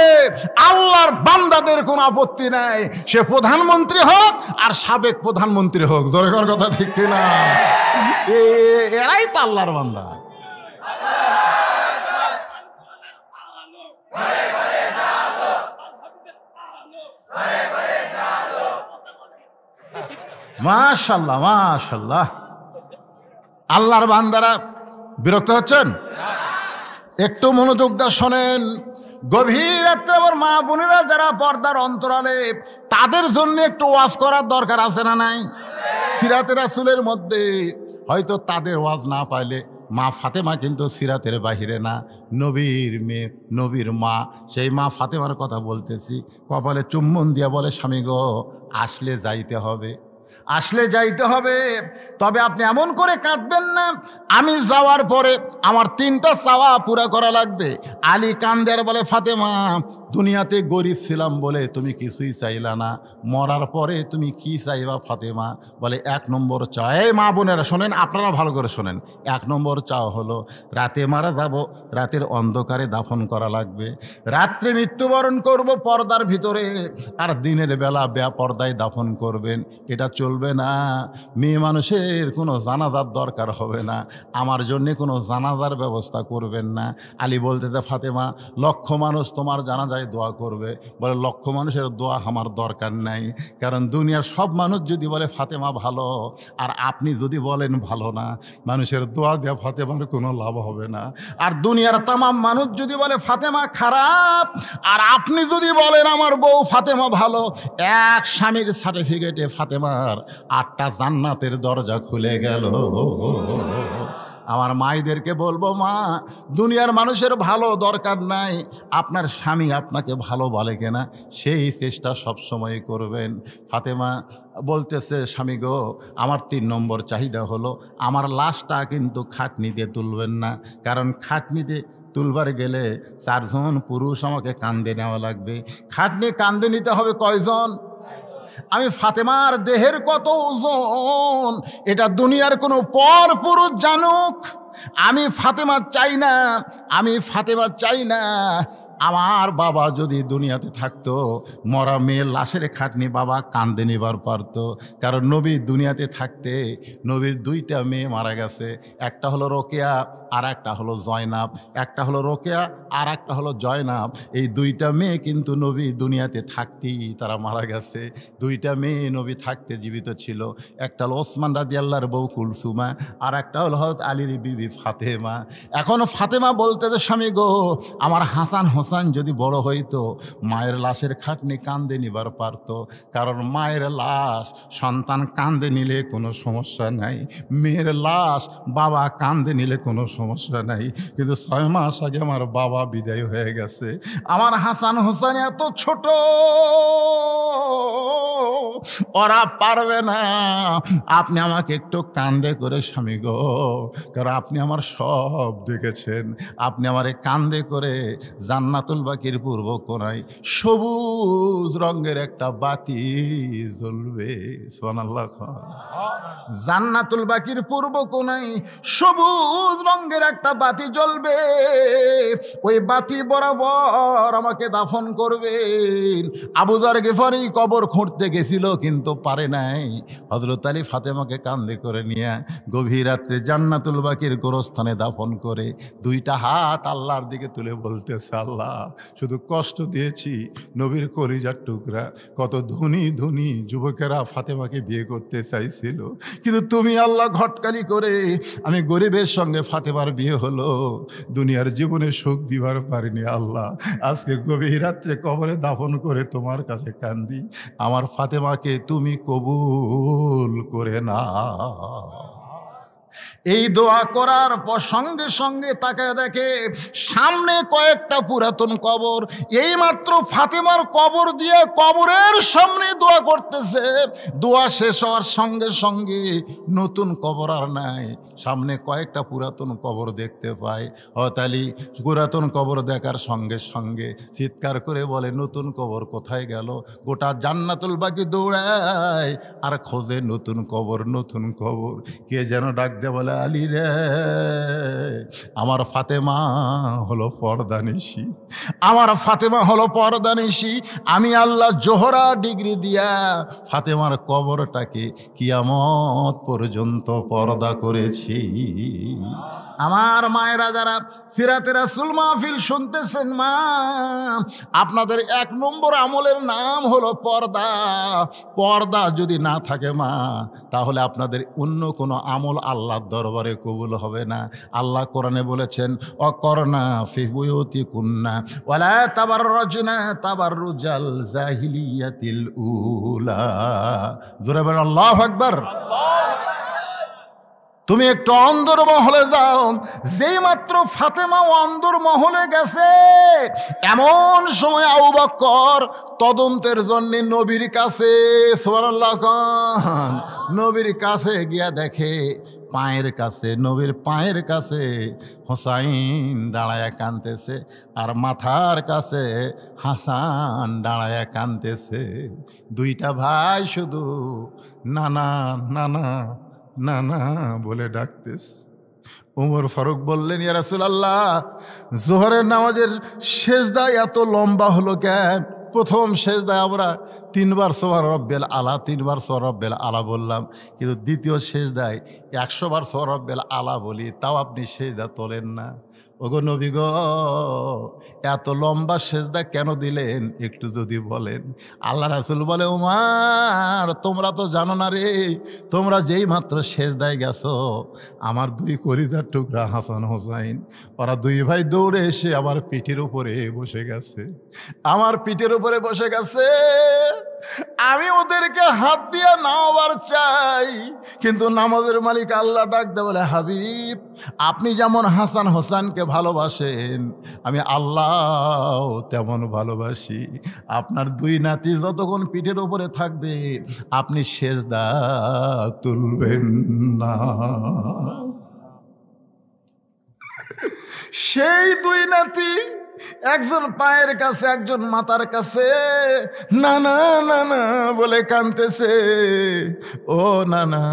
Speaker 1: আল্লাহর বান্দাদের কোনো আপত্তি নাই, সে প্রধানমন্ত্রী হোক আর সাবেক প্রধানমন্ত্রী হোক। জোরে কোন কথা ঠিক কিনা? এরাই তো আল্লাহর বান্দা। মাশাআল্লাহ মাশাআল্লাহ। আল্লাহর বান্দারা বিরক্ত হচ্ছেন? একটু মনোযোগ দিয়ে শোনেন। গভীর রাত্রে আমার মা বোনেরা যারা পর্দার অন্তরালে, তাদের জন্য একটু ওয়াজ করার দরকার আছে না নাই? সিরাতে রাসূলের মধ্যে হয়তো তাদের ওয়াজ না পাইলে, মা ফাতেমা কিন্তু সিরাতের বাহিরে না, নবীর মেয়ে, নবীর মা, সেই মা ফাতেমার কথা বলতেছি। কপালে চুম্বন দিয়া বলে, স্বামী গো, আসলে যাইতে হবে, আসলে যাইতে হবে। তবে আপনি এমন করে কাঁদবেন না, আমি যাওয়ার পরে আমার 3টা চাওয়া পুরা করা লাগবে। আলী কান্দের বলে, ফাতেমা, দুনিয়াতে গরিব ছিলাম বলে তুমি কিছুই চাইলা না, মরার পরে তুমি কি চাইবা ফাতেমা? বলে 1 নম্বর চাও। এই মা বোনেরা শোনেন, আপনারা ভালো করে শোনেন। 1 নম্বর চাও হলো রাতে মারা যাব, রাতের অন্ধকারে দাফন করা লাগবে। রাত্রে মৃত্যুবরণ করব পর্দার ভিতরে, আর দিনের বেলা বেপর্দায় দাফন করবেন। এটা চলবে না। মেয়ে মানুষের কোনো জানাজার দরকার হবে না, আমার জন্যে কোনো জানাজার ব্যবস্থা করবেন না। আলী বলতেছে, ফাতেমা, লক্ষ মানুষ তোমার জানাজায় দোয়া করবে। বলে, লক্ষ মানুষের দোয়া আমার দরকার নাই, কারণ দুনিয়ার সব মানুষ যদি বলে ফাতেমা ভালো, আর আপনি যদি বলেন ভালো না, মানুষের দোয়া দেওয়া ফাতেমার কোনো লাভ হবে না। আর দুনিয়ার তামাম মানুষ যদি বলে ফাতেমা খারাপ, আর আপনি যদি বলেন আমার বউ ফাতেমা ভালো, এক স্বামীর সার্টিফিকেটে ফাতেমার 8টা জান্নাতের দরজা খুলে গেল। আমার মায়েদেরকে বলবো, মা, দুনিয়ার মানুষের ভালো দরকার নাই, আপনার স্বামী আপনাকে ভালো বলে কিনা সেই চেষ্টা সবসময় করবেন। ফাতেমা বলতেছে, স্বামী গো, আমার 3 নম্বর চাহিদা হলো আমার লাশটা কিন্তু খাটনিতে তুলবেন না, কারণ খাটনিতে তুলবার গেলে 4 জন পুরুষ আমাকে কান্দে নেওয়া লাগবে। খাটনি কান্দে নিতে হবে কয়জন? আমি ফাতেমার দেহের কত ওজন এটা দুনিয়ার কোনো পর পুরুষ জানুক। আমি ফাতেমা চাই না, আমি ফাতেমা চাই না আমার বাবা যদি দুনিয়াতে থাকতো, মরা মেয়ের লাশের খাটনি বাবা কান্দে নিবার পারতো। কারণ নবী দুনিয়াতে থাকতে নবীর দুইটা মেয়ে মারা গেছে, একটা হলো রোকেয়া আর একটা হলো জয়নাব। একটা হলো রোকেয়া আর একটা হলো জয়নাব। এই দুইটা মেয়ে কিন্তু নবী দুনিয়াতে থাকতেই তারা মারা গেছে। দুইটা মেয়ে নবী থাকতে জীবিত ছিল, একটা হলো ওসমান রাদিয়াল্লাহর বউ কুলসুমা, আর একটা হলো হযরত আলীর বিবি ফাতেমা। এখন ফাতেমা বলতে যে স্বামী গো, আমার হাসান হোসেন যদি বড় হইতো মায়ের লাশের খাটনি কান্দে নিবার পারত। কারণ মায়ের লাশ সন্তান কান্দে নিলে কোনো সমস্যা নাই, মেয়ের লাশ বাবা কান্দে নিলে কোনো সমস্যা নাই। কিন্তু 6 মাস আগে আমার বাবা বিদায় হয়ে গেছে। আমার হাসান হোসেন এত ছোট, ওরা পারবে না। আপনি আমাকে একটু কান্দে করে স্বামী গো, কারণ আপনি আমার সব দেখেছেন, আপনি আমারে কান্দে করে জান্নাতুল বাকির পূর্ব কোণায় সবুজ রঙের একটা বাতি জ্বলবে। সুবহানাল্লাহ। জান্নাতুল বাকির পূর্ব কোণায় সবুজ রঙের একটা বাতি জ্বলবে, ওই বাতি বরাবর আমাকে দাফন করবেন। আবু যার গিফারি কবর খুঁড়তে গেছিল কিন্তু পারে নাই। হযরত আলী ফাতেমাকে কান্দে করে নিয়ে গভীর রাত্রে জান্নাতুল বাকির গোরস্থানে দাফন করে দুইটা হাত আল্লাহর দিকে তুলে বলতেছে, আল্লাহ শুধু কষ্ট দিয়েছি নবীর কলিজার টুকরা। কত ধনী ধনী যুবকেরা ফাতেমাকে বিয়ে করতে চাইছিল, কিন্তু তুমি আল্লাহ ঘটকালি করে আমি গরিবের সঙ্গে ফাতেমার বিয়ে হলো, দুনিয়ার জীবনে সুখ দিবার পারিনি। আল্লাহ আজকে গভীর রাত্রে কবরে দাফন করে তোমার কাছে কান্দি, আমার ফাতেমাকে তুমি কবুল করে না। এই দোয়া করার পর সঙ্গে সঙ্গে তাকায় দেখে সামনে কয়েকটা পুরাতন কবর। এই মাত্র ফাতেমার কবর দিয়ে কবরের সামনে দোয়া করতেছে। দোয়া শেষ হওয়ার সঙ্গে সঙ্গে নতুন কবর আর নাই, সামনে কয়েকটা পুরাতন কবর দেখতে পায়। হযরত আলী পুরাতন কবর দেখার সঙ্গে সঙ্গে চিৎকার করে বলে, নতুন কবর কোথায় গেল? গোটা জান্নাতুল বাকি দৌড়ায় আর খোঁজে নতুন কবর, নতুন কবর। কে যেন ডাক দিয়ে বলে, আলী রে, আমার ফাতেমা হলো পর্দানিশী, আমার ফাতেমা হলো পর্দানিশী। আমি আল্লাহ জোহরা ডিগ্রি দিয়া ফাতেমার কবরটাকে কিয়ামত পর্যন্ত পর্দা করেছি। আমার মায়েরা যারা সিরাতে রাসূল মাহফিল শুনতেছেন, মা আপনাদের 1 নম্বর আমলের নাম হলো পর্দা। পর্দা যদি না থাকে মা, তাহলে আপনাদের অন্য কোনো আমল আল্লাহর দরবারে কবুল হবে না। আল্লাহ কোরআনে বলেছেন, অকরনা ফি বুয়ুতিকুন্না ওয়ালা তাবাররাজনা তাবাররুজাল জাহিলিয়াতিল উলা। জোরে বলেন আল্লাহু আকবার। তুমি একটু অন্দর মহলে যাও। যেই মাত্র ফাতেমা অন্দর মহলে গেছে, এমন সময় আবু বকর তদন্তের জন্য নবীর কাছে, সুবহানাল্লাহ, নবীর কাছে গিয়া দেখে পায়ের কাছে, নবীর পায়ের কাছে হোসাইন দাঁড়ায়া কাঁদতেছে, আর মাথার কাছে হাসান দাঁড়ায়া কাঁদতেছে। দুইটা ভাই শুধু নানা নানা নানা বলে ডাকতেস। ওমর ফারুক বললেন, ইয়া রাসূলুল্লাহ, জোহরের নামাজের সেজদা এত লম্বা হলো কেন? প্রথম সেজদায় আমরা 3 বার সুবহান রাব্বিল আলা, 3 বার সুবহান রাব্বিল আলা বললাম, কিন্তু দ্বিতীয় সেজদায় 100 বার সুবহান রাব্বিল আলা বলি, তাও আপনি সেজদা তোলেন না। ওগো নবী গো, এত লম্বা সেজদা কেন দিলেন একটু যদি বলেন। আল্লাহ রাসূল বলে, ওমর তোমরা তো জানো না রে, তোমরা যেই মাত্র সেজদায় গেছো, আমার 2 কলিজার টুকরা হাসান হোসাইন, ওরা 2 ভাই দৌড়ে এসে আমার পিঠের উপরে বসে গেছে, আমার পিঠের উপরে বসে গেছে। আমি ওদেরকে হাত দিয়ে নাওয়ার চাই, কিন্তু নামাজের মালিক আল্লাহ ডাক দে বলে, হাবিব আপনি যেমন হাসান হোসেনকে ভালোবাসেন, আমি আল্লাহ তেমন ভালোবাসি। আপনার 2 নাতি যতক্ষণ পিঠের উপরে থাকবে, আপনি সেজদা তুলবেন না। সেই 2 নাতি, একজন পায়ের কাছে, একজন মাথার কাছে, নানা নানা বলে কাঁদতেছে। ও নানা,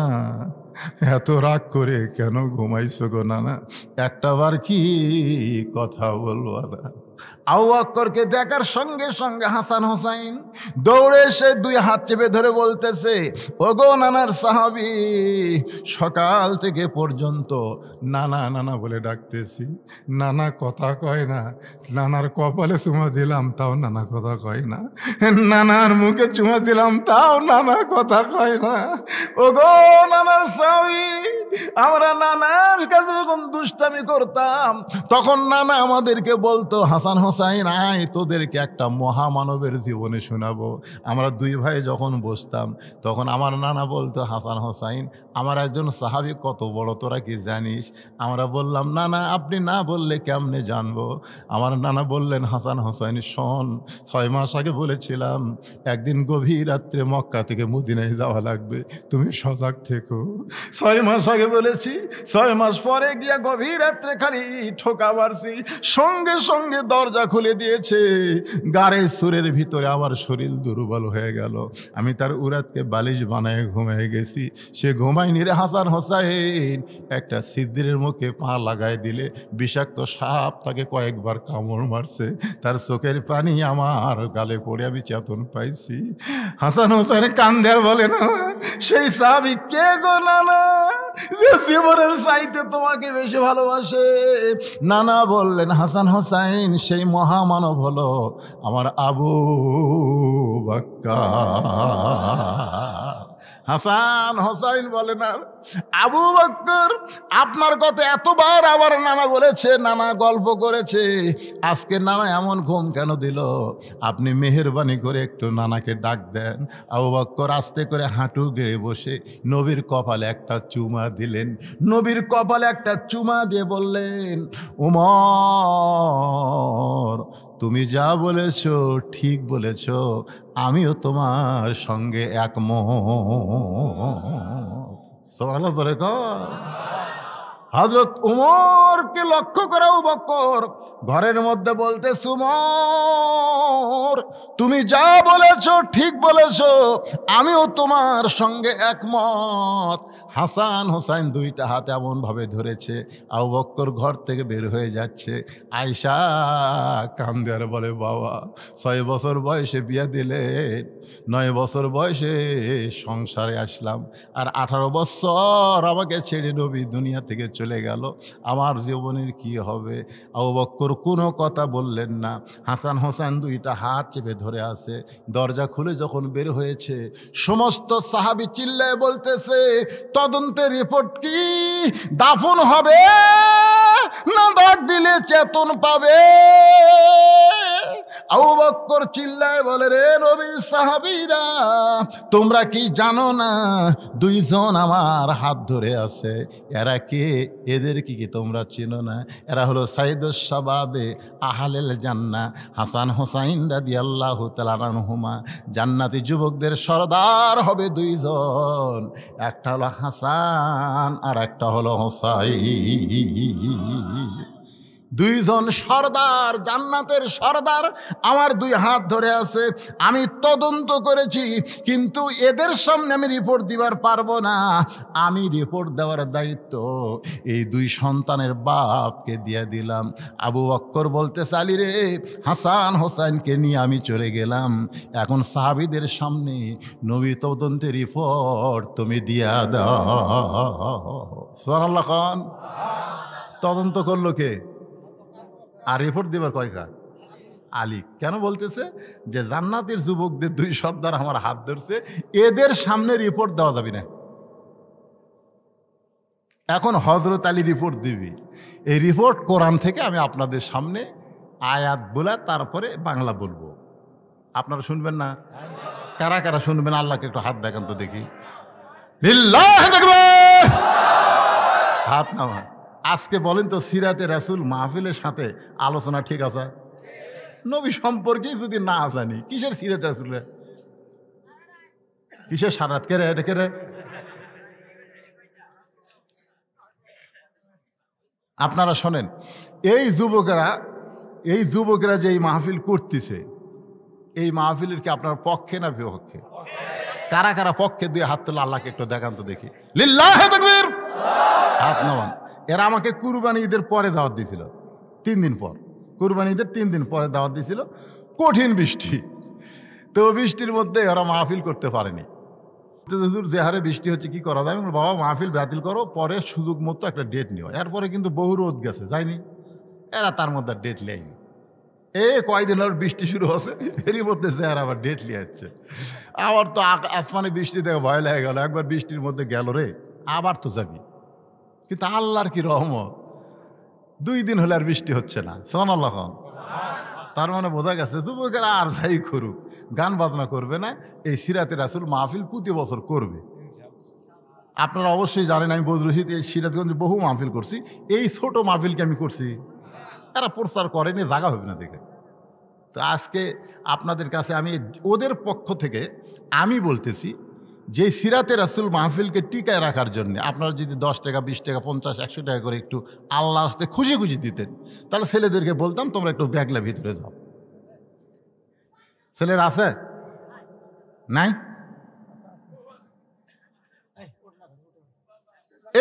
Speaker 1: এত রাগ করে কেন ঘুমাইছো গো নানা? একটা বার কি কথা বলবো না? আবু বকরকে দেখার সঙ্গে সঙ্গে হাসান হোসাইন দৌড়ে এসে দুই হাত চেপে ধরে বলতেছে, ওগো নানার সাহাবী, সকাল থেকে পর্যন্ত নানা নানা বলে ডাকতেছি, নানা কথা কয় না। নানার কপালে চুমা দিলাম, তাও নানা কথা কয় না। নানার মুখে চুমা দিলাম, তাও নানা কথা কয় না। ওগো নানার সাহাবী, আমরা নানার কাছে যখন দুষ্টামি করতাম তখন নানা আমাদেরকে বলতো, হাসান হোসাইন আয়, তোদেরকে একটা মহামানবের জীবনে শোনাবো। আমরা দুই ভাই যখন বসতাম তখন আমার নানা বলতো, হাসান হোসাইন আমার একজন সাহাবী কত বড় তোরা কি জানিস? আমরা বললাম, নানা আপনি না বললে কেমনে জানবো? আমার নানা বললেন, হাসান হোসাইন শোন, 6 মাস আগে বলেছিলাম একদিন গভীর রাত্রে মক্কা থেকে মদিনায় যাওয়া লাগবে, তুমি সজাগ থেকো। 6 মাস আগে বলেছি, 6 মাস পরে গিয়া গভীর রাত্রে খালি ঠোকা মারছি, সঙ্গে সঙ্গে দরজা খুলে দিয়েছে। গাড়ে সুরের ভিতরে আমার শরীর দুর্বল হয়ে গেল। আমি তার উরাতকে বালিশ বানায় ঘুমিয়ে গেছি। সে ঘুমায়নি রে হাসান হোসাইন, একটা সিদ্দিরের মুখে পা লাগায় দিলে বিষাক্ত সাপ তাকে কয়েকবার কামড় মারছে। তার চোখের পানি আমার গালে পড়ে আমি চেতন পাইছি। হাসান হোসাইন কান্দে আর বলে, না সেই সাহাবী কে গো নানা, যে জীবনের চাইতে তোমাকে বেশি ভালোবাসে? নানা বললেন, হাসান হোসাইন সেই মহামানব হলো আমার আবু বকর। হাসান হোসাইন বলে, না আবু বকর, আপনার কথা এতবার আমার নানা বলেছে, নানা গল্প করেছে, আজকে নানা এমন ঘুম কেন দিল? আপনি মেহেরবানি করে একটু নানাকে ডাক দেন। আবু বকর আস্তে করে হাঁটু গেড়ে বসে নবীর কপালে একটা চুমা দিলেন। নবীর কপালে একটা চুমা দিয়ে বললেন, উমর তুমি যা বলেছ ঠিক বলেছ, আমিও তোমার সঙ্গে একমত। সুবহানাল্লাহ জোরে কর। হযরত উমরকে লক্ষ্য করে আবু বকর ঘরের মধ্যে বলতেছে, উমর তুমি যা বলেছ ঠিক বলেছ, আমিও তোমার সঙ্গে একমত। হাসান হোসাইন দুইটা হাত এমন ভাবে ধরেছে, আবু বকর ঘর থেকে বের হয়ে যাচ্ছে। আয়েশা কান্দে আর বলে, বাবা 6 বছর বয়সে বিয়ে দিলেন, 9 বছর বয়সে সংসারে আসলাম, আর 18 বছর আমাকে ছেড়ে নবী দুনিয়া থেকে চলে গেল, আমার জীবনের কি হবে? আবু বকর কোনো কথা বললেন না। হাসান হোসেন দুইটা হাত চেপে ধরে আছে। দরজা খুলে যখন বের হয়েছে, সমস্ত সাহাবী চিল্লায় বলতেছে, তদন্তের রিপোর্ট কি? দাফন হবে না ডাক দিলে চেতন পাবে? আবু বকর চিল্লায় বলে, রে নবীর সাহাবীরা, তোমরা কি জানো না 2 জন আমার হাত ধরে আছে? এরা কে? এদের কি তোমরা চিনো না? এরা হলো সাইদুস শাবাবে আহলেল জান্নাহ, হাসান হোসাইন রাদিয়াল্লাহু তাআলা আনহুমা। জান্নাতি যুবকদের সরদার হবে 2 জন, একটা হলো হাসান আর একটা হলো হোসাইন। 2 জন সর্দার, জান্নাতের সর্দার আমার 2 হাত ধরে আছে। আমি তদন্ত করেছি, কিন্তু এদের সামনে আমি রিপোর্ট দিবার পারবো না। আমি রিপোর্ট দেওয়ার দায়িত্ব এই 2 সন্তানের বাপকে দিয়ে দিলাম। আবু বকর বলতে চালি, রে হাসান হোসেনকে নিয়ে আমি চলে গেলাম, এখন সাহাবীদের সামনে নবী তদন্তের রিপোর্ট তুমি দিয়া দাও। সুবহানাল্লাহ খান। তদন্ত করলো কে? আর রিপোর্ট দিবার কয়টা? আলী। কেন বলতেছে যে জান্নাতের যুবকদের 2 সর্দার আমার হাত ধরছে, এদের সামনে রিপোর্ট দেওয়া যাবে না। এখন হযরত আলী রিপোর্ট দিবি। এই রিপোর্ট কোরআন থেকে আমি আপনাদের সামনে আয়াত বলে তারপরে বাংলা বলবো, আপনারা শুনবেন না? কারা কারা শুনবেন আল্লাহকে একটু হাত দেখান তো দেখি। লিল্লাহু আকবার। হাত নামা। আজকে বলেন তো, সিরাতে রাসূল মাহফিলের সাথে আলোচনা ঠিক আছে? নবী সম্পর্কে যদি না জানি, কিসের সিরাতে রাসূল, কিসের সারাত? কে রে এটা কে রে? আপনারা শোনেন, এই যুবকেরা যে এই মাহফিল করতেছে, এই মাহফিলের কি আপনার পক্ষে না বিপক্ষে? কারা কারা পক্ষে? 2 হাত তোলা, আল্লাহকে একটু দেখান তো দেখি। লিল্লাহি তাকবীর। হাত নামান। এরা আমাকে কুরবানি ঈদের পরে দাওয়াত দিয়েছিল, 3 দিন পর। কুরবানিদের 3 দিন পরে দাওয়াত দিয়েছিল, কঠিন বৃষ্টি। তো বৃষ্টির মধ্যে ওরা মাহফিল করতে পারেনি। হুজুর যে হারে বৃষ্টি হচ্ছে কি করা যায়? বাবা মাহফিল বাতিল করো, পরে সুযোগ মতো একটা ডেট নিও। এরপরে কিন্তু বহু রোদ গেছে, যায়নি। এরা তার মধ্যে ডেট নেয়নি। কয়দিন হল বৃষ্টি শুরু হচ্ছে, এরই মধ্যে যে আর আবার ডেট নিয়ে যাচ্ছে। আবার তো আসমানে বৃষ্টি দেখে ভয় লেগে গেল, একবার বৃষ্টির মধ্যে গেল রে, আবার তো যাবি। কিন্তু আল্লাহর কি রহমত, 2 দিন হলে আর বৃষ্টি হচ্ছে না। সুবহানাল্লাহ। তার মানে বোঝা গেছে যুবকেরা আর যাই করুক, গান বাজনা করবে না, এই সিরাতে রাসূল মাহফিল প্রতি বছর করবে। আপনারা অবশ্যই জানেন আমি বদরুশিদ এই সিরাজগঞ্জে বহু মাহফিল করছি। এই ছোট মাহফিলকে আমি করছি, এরা প্রচার করেনি, জায়গা হবে না দেখে। তো আজকে আপনাদের কাছে আমি ওদের পক্ষ থেকে আমি বলতেছি যে সিরাতে রাসূল মাহফিলকে টিকায় রাখার জন্য আপনারা যদি 10 টাকা 20 টাকা 50 100 টাকা করে একটু আল্লাহর রাস্তায় খুশি খুশি দিতেন, তাহলে ছেলেদেরকে বলতাম তোমরা একটু ব্যাগলা ভিতরে যাও। ছেলেরা আছে নাই?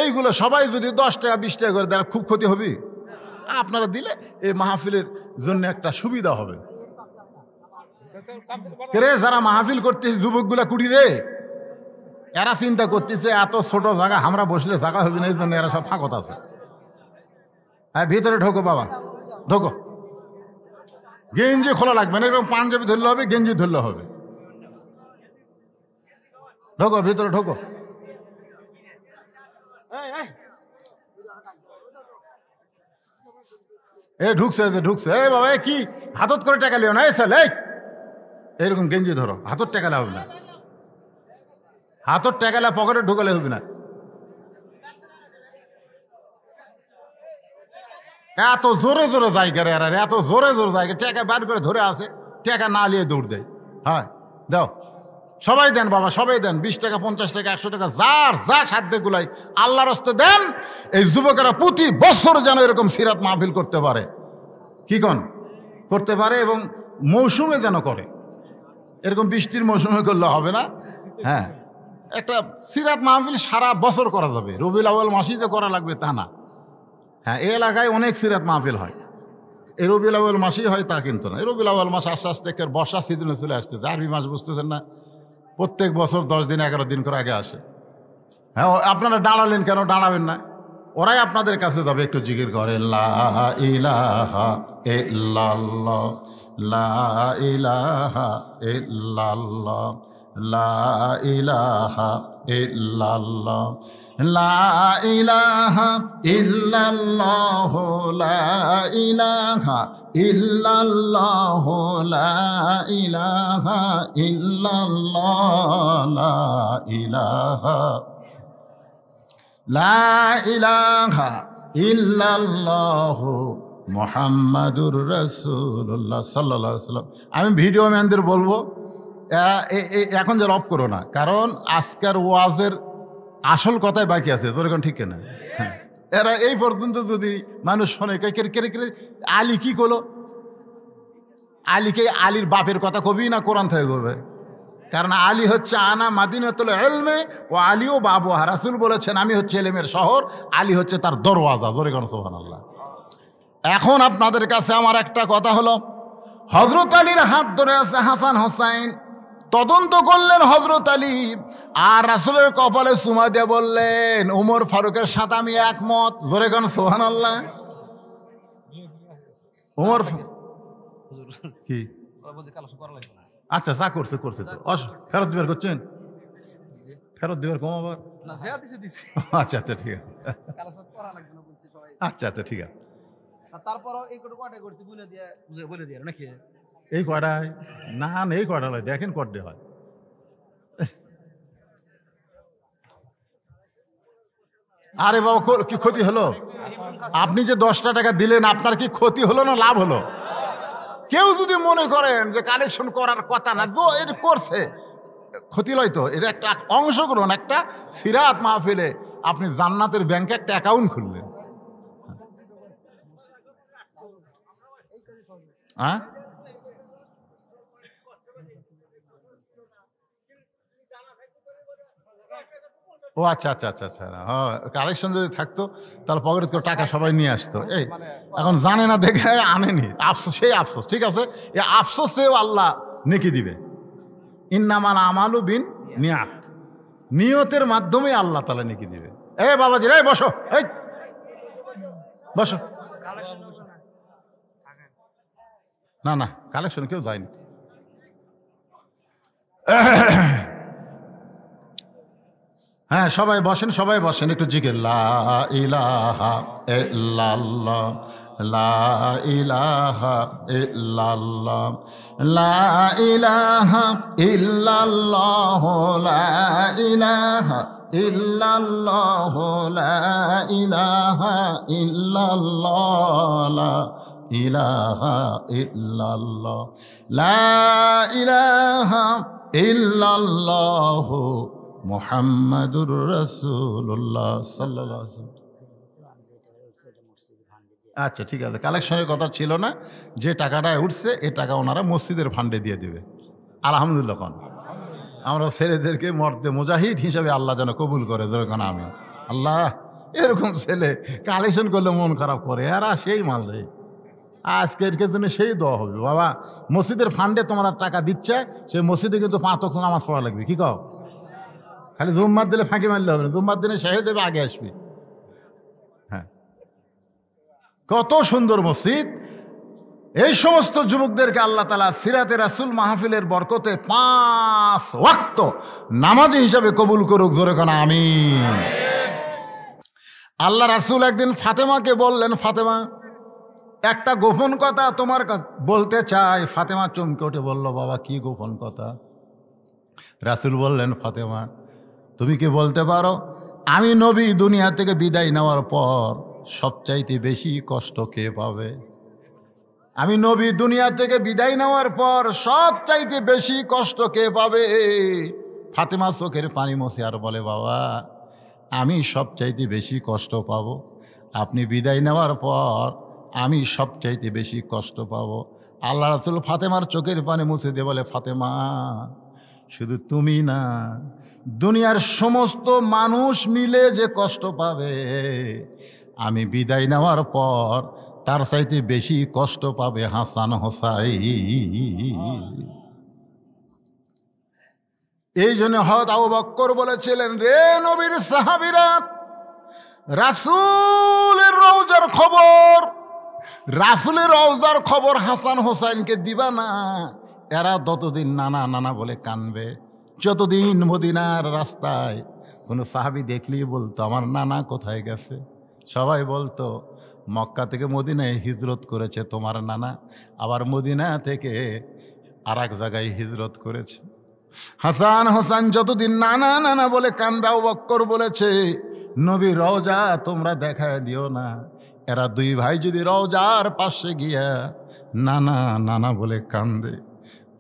Speaker 1: এইগুলো সবাই যদি 10 টাকা 20 টাকা করে দেয় খুব ক্ষতি হবে। আপনারা দিলে এই মাহফিলের জন্য একটা সুবিধা হবে। রে যারা মাহফিল করতেছে যুবকগুলা কুড়ি রে, এরা চিন্তা করতেছে এত ছোট জায়গা আমরা বসলে জায়গা হবে না, এই জন্য এরা সব ফাঁকত আছে। হ্যাঁ ভিতরে ঢোকো বাবা, ঢোকো। গেঞ্জি খোলা লাগবে না, এরকম পাঞ্জাবি ধরলে হবে, গেঞ্জি ধরলে হবে। ঢোকো ভিতরে ঢোকো। ঢুকছে ঢুকছে। বাবা কি হাতত করে টাকা লিও না, ছেলে এইরকম গেঞ্জি ধরো, হাতত টাকালে হবে না, হাতত টাকালে পকেটে ঢুকালে হবে না। এত জোরে জোরে জায়গা রে, এত জোরে জোরে জায়গা, টাকা বার করে ধরে আছে, টাকা না নিয়ে দৌড় দেয়। হ্যাঁ দাও, সবাই দেন বাবা, সবাই দেন, 20 টাকা 50 টাকা 100 টাকা যার যা সাধ্যে গুলাই আল্লাহর রাস্তায় দেন। এই যুবকেরা প্রতি বছর যেন এরকম সিরাত মাহফিল করতে পারে, কি কন করতে পারে, এবং মৌসুমে যেন করে। এরকম বৃষ্টির মৌসুমে করলে হবে না। হ্যাঁ একটা সিরাত মাহফিল সারা বছর করা যাবে, রবিউল আউয়াল মাসেই যে করা লাগবে তা না। হ্যাঁ এই এলাকায় অনেক সিরাত মাহফিল হয়, এই রবিউল আউয়াল মাসেই হয় তা কিন্তু না। এই রবিউল আউয়াল মাস আস্তে আস্তে বর্ষা সিজনে চলে আসতেছে, আরবি মাস বুঝতেছেন না, প্রত্যেক বছর 10 দিন 11 দিন করে আগে আসে। হ্যাঁ আপনারা দাঁড়ালেন কেন? দাঁড়াবেন না, ওরাই আপনাদের কাছে যাবে, একটু জিকির করে লা ইলাহা ইল্লাল্লাহ, লা ইলাহা ইল্লাল্লাহ, লা ইলাহা ইল্লাল্লাহ, লা ইলাহা ইল্লাল্লাহ, লা ইলাহা ইল্লাল্লাহ, লা ইলাহা ইল্লাল্লাহ, লা ইলাহা লা ইলাহা ইল্লাল্লাহু মুহাম্মাদুর রাসূলুল্লাহ সাল্লাল্লাহু আলাইহি ওয়াসাল্লাম। আমি ভিডিও ম্যানদের বলবো এখন যে অফ করো না, কারণ আজকের ওয়াজের আসল কথাই বাকি আছে, যেরকম ঠিক না। হ্যাঁ এরা এই পর্যন্ত যদি মানুষ শোনে কেড়ে আলী কি করলো, আলীকে আলীর বাপের কথা কবি না কোরআন থেকে কবে? কারণ আলী হচ্ছে আনা মাদিনাতুল ইলমে ও আলীও বাবুহা, রাসূল বলেছেন আমি হচ্ছে ইলমের শহর, আলী হচ্ছে তার দরওয়াজা। জোরে কোন সুবহানাল্লাহ। এখন আপনাদের কাছে আমার একটা কথা হলো, হযরত আলীর হাত ধরে আছে হাসান হোসাইন, তদন্ত করলেন হযরত আলী, আর রাসূলের কপালে চুমা দিয়ে বললেন ওমর ফারুকের সাথে আমি একমত। জোরে কোন সুবহানাল্লাহ। ওমর কি আচ্ছা যা করছে করছে তো, ফেরত দিবার করছেন, ফেরত দিবার কম আবার। আচ্ছা আচ্ছা ঠিক আছে, আচ্ছা আচ্ছা ঠিক আছে। এই কয়টায় না এই কয়টা হয় দেখেন কটে হয়। আরে বাবা কি ক্ষতি হলো? আপনি যে 10টা টাকা দিলেন আপনার কি ক্ষতি হলো না লাভ হলো? কেউ যদি মনে করেন যে কালেকশন করার কথা না, তো এটা করছে, ক্ষতি লয় তো। এটা একটা অংশগ্রহণ, একটা সিরাত মাহফিলে আপনি জান্নাতের ব্যাংকে একটা অ্যাকাউন্ট খুললেন। হ্যাঁ ও আচ্ছা আচ্ছা আচ্ছা আচ্ছা, হ্যাঁ কালেকশন যদি থাকতো তাহলে পকেট করে টাকা সবাই নিয়ে আসতো। এই এখন জানে না দেখে আনেনি, আফসোস, সেই আফসোস। ঠিক আছে, এই আফসোসেও আল্লাহ নেকি দিবে। ইন্নামাল আমালু বিন নিয়াত, নিয়তের মাধ্যমে আল্লাহ তাআলা নেকি দিবে। এ বাবাজি রে বসো, এই বসো। না না, কালেকশন কেউ যায়নি। হ্যাঁ সবাই বসেন, সবাই বসেন, একটু জিকির লা ইলাহা ইল্লাল্লাহ, লা ইলাহা ইল্লাল্লাহ, লা ইলাহা ইল্লাল্লাহ, লা ইলাহা ইল্লাল্লাহ, লা ইলাহা ইল্লাল্লাহ, লা ইলাহা ইল্লাল্লাহ, লা ইলাহা ইল্লাল্লাহ মুহাম্মাদুর রাসূলুল্লাহ সাল্লাল্লাহু আলাইহি ওয়াসাল্লাম। আচ্ছা ঠিক আছে, কালেকশনের কথা ছিল না, যে টাকাটা উঠছে এই টাকা ওনারা মসজিদের ফান্ডে দিয়ে দিবে। আলহামদুলিল্লাহ। কোন আমরা ছেলেদেরকে মর্দে মুজাহিদ হিসাবে আল্লাহ যেন কবুল করে, যেরকম আমি আল্লাহ এরকম ছেলে কালেকশন করলে মন খারাপ করে, এরা সেই মাল রে। আজকের জন্য সেই দোয়া হবে, বাবা মসজিদের ফান্ডে তোমরা টাকা দিচ্ছে, সেই মসজিদে কিন্তু 5 ওয়াক্ত নামাজ পড়া লাগবে। কি কও? খালি জুম্মার দিলে ফাঁকি মারলে হবে না, জুম্মার দিনে শাহেদ দেবে আগে আসবে। হ্যাঁ কত সুন্দর মসজিদ। এই সমস্ত যুবকদেরকে আল্লাহ তাআলা সিরাতে রাসূল মাহফিলের বরকতে 5 ওয়াক্ত নামাজি হিসাবে কবুল করুক, জোরে কোন আমিন। আল্লাহ রাসূল একদিন ফাতেমাকে বললেন, ফাতেমা একটা গোপন কথা তোমার কাছে বলতে চাই। ফাতেমা চমকে উঠে বলল, বাবা কি গোপন কথা? রাসূল বললেন, ফাতেমা তুমি কি বলতে পারো আমি নবী দুনিয়া থেকে বিদায় নেওয়ার পর সবচাইতে বেশি কষ্ট কে পাবে? আমি নবী দুনিয়া থেকে বিদায় নেওয়ার পর সবচাইতে বেশি কষ্ট কে পাবে? ফাতেমা চোখের পানি মুছে আর বলে, বাবা আমি সবচাইতে বেশি কষ্ট পাবো আপনি বিদায় নেওয়ার পর, আমি সবচাইতে বেশি কষ্ট পাবো। আল্লাহ রাসূল ফাতেমার চোখের পানি মুছে দিয়ে বলে, ফাতেমা শুধু তুমি না, দুনিয়ার সমস্ত মানুষ মিলে যে কষ্ট পাবে আমি বিদায় নেওয়ার পর তার চাইতে বেশি কষ্ট পাবে হাসান হোসাইন। এই জন্য হযরত আবু বকর বলেছিলেন, রে নবীর সাহাবীরা, রাসূলের রওজার খবর, রাসূলের রওজার খবর হাসান হোসাইনকে দিবা না। এরা ততদিন নানা নানা বলে কানবে, যতদিন মদিনার রাস্তায় কোনো সাহাবী দেখলেই বলতো আমার নানা কোথায় গেছে। সবাই বলতো মক্কা থেকে মদিনায় হিজরত করেছে তোমার নানা, আবার মদিনা থেকে আর এক জায়গায় হিজরত করেছে। হাসান হোসেন যতদিন নানা নানা বলে কানবে, আবু বকর বলেছে নবী রওজা তোমরা দেখায় দিও না। এরা দুই ভাই যদি রওজার পাশে গিয়া নানা নানা বলে কান্দে,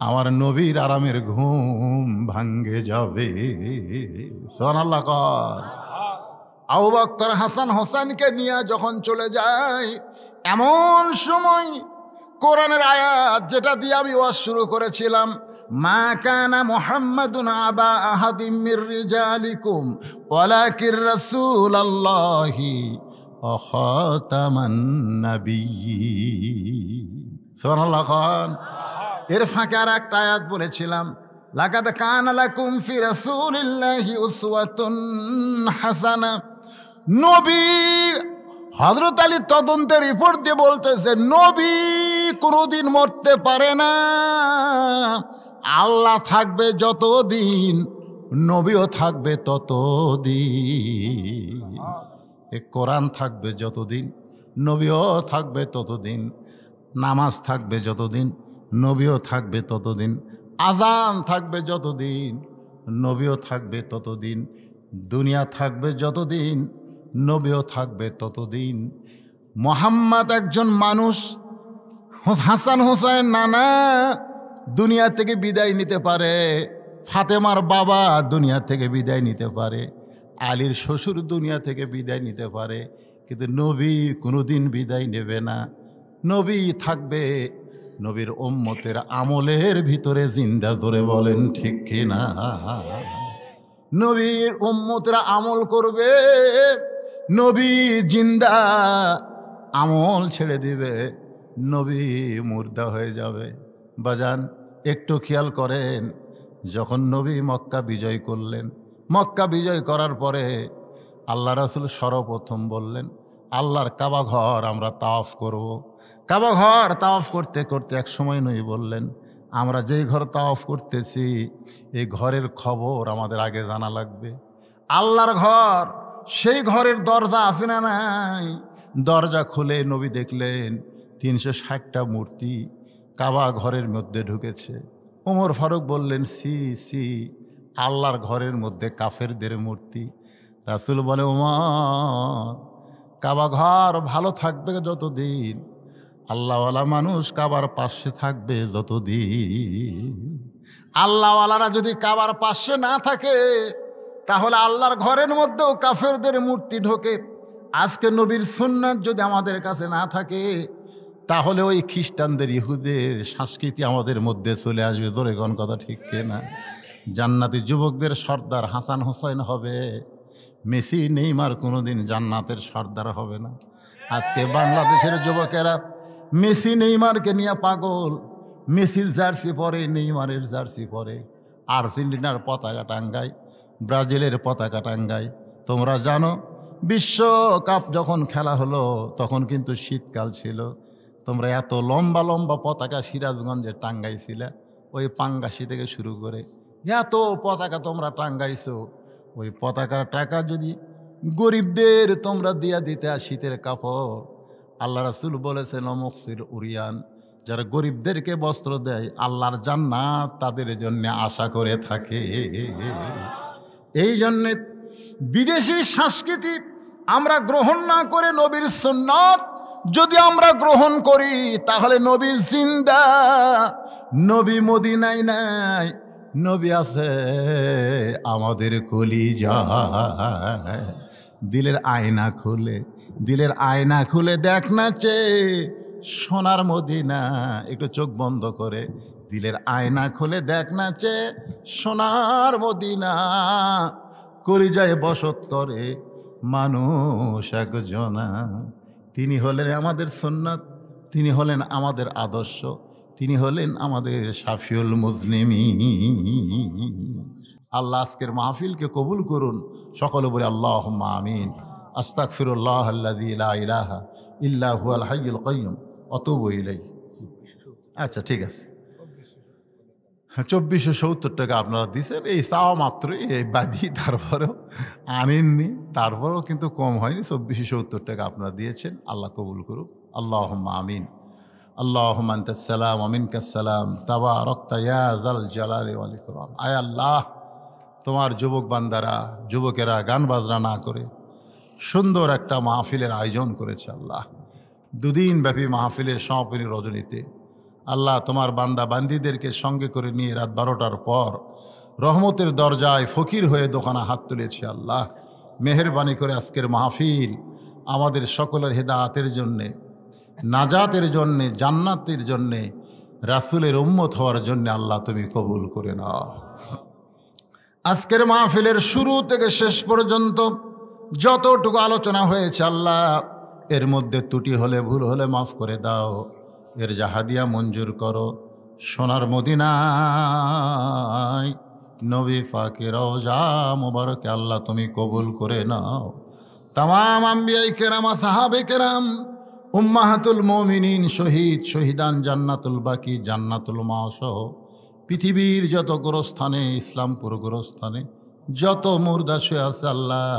Speaker 1: আমার নবীর আরামের ঘুম ভাঙ্গে যাবে। সুবহানাল্লাহ। আবু বকর হাসান হোসেনকে নিয়ে যখন চলে যায়, এমন সময় কোরআনের আয়াত যেটা দিয়ে আমি ওয়াজ শুরু করেছিলাম, মা কানা মুহাম্মাদুন আবা আহাদিম মির রিজালিকুম ওয়ালাকির রাসূলুল্লাহি ওয়া খাতামান নাবিয়্যিন। সুবহানাল্লাহ। এর ফাঁকে আর একটা আয়াত বলেছিলাম, লাকাদ কানা লাকুম ফি রাসূলিল্লাহি উসওয়াতুন হাসানা। নবী হযরত আলী তদন্তের রিপোর্ট দিয়ে বলতেছে নবী কোনোদিন মরতে পারে না। আল্লাহ থাকবে যতদিন, নবীও থাকবে ততদিন। এ কোরআন থাকবে যতদিন, নবীও থাকবে ততদিন। নামাজ থাকবে যতদিন, নবীও থাকবে ততদিন। আজান থাকবে যতদিন, নবীও থাকবে ততদিন। দুনিয়া থাকবে যতদিন, নবীও থাকবে ততদিন। মুহাম্মদ একজন মানুষ, হাসান হোসেন নানা দুনিয়া থেকে বিদায় নিতে পারে, ফাতেমার বাবা দুনিয়া থেকে বিদায় নিতে পারে, আলীর শ্বশুর দুনিয়া থেকে বিদায় নিতে পারে, কিন্তু নবী কোনোদিন বিদায় নেবে না। নবী থাকবে নবীর উম্মতের আমলের ভিতরে জিন্দা। জোরে বলেন ঠিক কিনা? নবীর উম্মতরা আমল করবে, নবী জিন্দা আমল ছেড়ে দিবে, নবী মুর্দা হয়ে যাবে। বাজান একটু খেয়াল করেন, যখন নবী মক্কা বিজয় করলেন, মক্কা বিজয় করার পরে আল্লাহ রাসূল সর্বপ্রথম বললেন, আল্লাহর কাবা ঘর আমরা তাওয়াফ করব। কাবা ঘর তাওয়াফ করতে করতে এক সময় নবী বললেন, আমরা যেই ঘর তাওয়াফ করতেছি এই ঘরের খবর আমাদের আগে জানা লাগবে। আল্লাহর ঘর, সেই ঘরের দরজা আছে না নাই? দরজা খুলে নবী দেখলেন 360টা মূর্তি কাবা ঘরের মধ্যে ঢুকেছে। ওমর ফারুক বললেন, সি সি, আল্লাহর ঘরের মধ্যে কাফেরদের মূর্তি। রাসূল বলে, ওমর, কাবা ঘর ভালো থাকবে যতদিন, আল্লাহওয়ালা মানুষ কাবার পাশে থাকবে যতদিন। আল্লাহওয়ালারা যদি কাবার পাশে না থাকে তাহলে আল্লাহর ঘরের মধ্যেও কাফেরদের মূর্তি ঢোকে। আজকে নবীর সুন্নাত যদি আমাদের কাছে না থাকে তাহলে ওই খ্রিস্টানদের, ইহুদের সংস্কৃতি আমাদের মধ্যে চলে আসবে। জোরে কোন কথা ঠিক কিনা? জান্নাতি যুবকদের সর্দার হাসান হোসেন হবে, মেসি নেইমার কোনোদিন জান্নাতের সর্দার হবে না। আজকে বাংলাদেশের যুবকেরা মেসি নেইমারকে নিয়ে পাগল, মেসির জার্সি পরে, নেইমারের জার্সি পরে, আর্জেন্টিনার পতাকা টাঙ্গায়, ব্রাজিলের পতাকা টাঙ্গায়। তোমরা জানো বিশ্বকাপ যখন খেলা হলো তখন কিন্তু শীতকাল ছিল, তোমরা এত লম্বা লম্বা পতাকা সিরাজগঞ্জে টাঙ্গাইছিলে, ওই পাঙ্গাসি থেকে শুরু করে এত পতাকা তোমরা টাঙ্গাইছো। ওই পতাকার টাকা যদি গরিবদের তোমরা দিয়া দিতে, শীতের কাপড়, আল্লাহ রাসূল বলেছেন অমুকসির উরিয়ান, যারা গরিবদেরকে বস্ত্র দেয় আল্লাহর জান্নাত তাদের জন্য আশা করে থাকে। এই জন্যে বিদেশি সংস্কৃতি আমরা গ্রহণ না করে নবীর সুন্নাত যদি আমরা গ্রহণ করি তাহলে নবী জিন্দা, নবী মদিনায় নাই, নবী আছে আমাদের কলিজায়। দিলের আয়না খুলে, দিলের আয়না খুলে দেখ না চে সোনার মদিনা। একটু চোখ বন্ধ করে দিলের আয়না খুলে দেখ না চে সোনার মদিনা। কলিজায় বসত করে মানুষ একজনা, তিনি হলেন আমাদের সুন্নাত, তিনি হলেন আমাদের আদর্শ, তিনি হলেন আমাদের শাফিউল মুজলিমিন। আল্লাহ আজকের মাহফিলকে কবুল করুন। সকলে বলে আল্লাহুম্মা আমিন। আস্তাগফিরুল্লাহ আল্লাযী লা ইলাহা ইল্লা হুয়াল হাইয়ুল কাইয়্যুম ওয়া আতুবু ইলাইহি। আচ্ছা ঠিক আছে, 2470 টাকা আপনারা দিয়েছেন, এই চাওয়া মাত্রই, এই বাদি, তারপরেও আনেননি, তারপরেও কিন্তু কম হয়নি। 2470 টাকা আপনারা দিয়েছেন, আল্লাহ কবুল করুক। আল্লাহুম্মা আমিন। আল্লাহুম্মা আনতাস সালাম ওয়া মিনকাস সালাম তাবারাকতা ইয়া যাল জালালি ওয়াল ইকরাম। আয় আল্লাহ, তোমার যুবক বান্দারা, যুবকেরা গান বাজনা না করে সুন্দর একটা মাহফিলের আয়োজন করেছে। আল্লাহ, দুদিন ব্যাপী মাহফিলের সমাপনী রজনীতে আল্লাহ তোমার বান্দা বান্দিদেরকে সঙ্গে করে নিয়ে রাত 12টার পর রহমতের দরজায় ফকির হয়ে দোকানে হাত তুলেছে। আল্লাহ মেহেরবানি করে আজকের মাহফিল আমাদের সকলের হেদায়েতের জন্যে, নাজাতের জন্যে, জান্নাতের জন্যে, রাসূলের উম্মত হওয়ার জন্যে আল্লাহ তুমি কবুল করে নাও। আজকের মাহফিলের শুরু থেকে শেষ পর্যন্ত যতটুকু আলোচনা হয়েছে আল্লাহ, এর মধ্যে ত্রুটি হলে, ভুল হলে মাফ করে দাও, এর জাহাদিয়া মঞ্জুর করো। সোনার মদিনায় নবী পাকের রওজা মুবারকে আল্লাহ তুমি কবুল করে নাও। তামাম আম্বিয়াই কেরাম, সাহাবে কেরাম, উম্মাহাতুল মুমিনিন, শহীদ, শহীদান, জান্নাতুল বাকি, জান্নাতুল মাসহ পৃথিবীর যত গোরস্থানে, ইসলামপুর গোরস্থানে যত মুর্দা শুয়ে আছে আল্লাহ,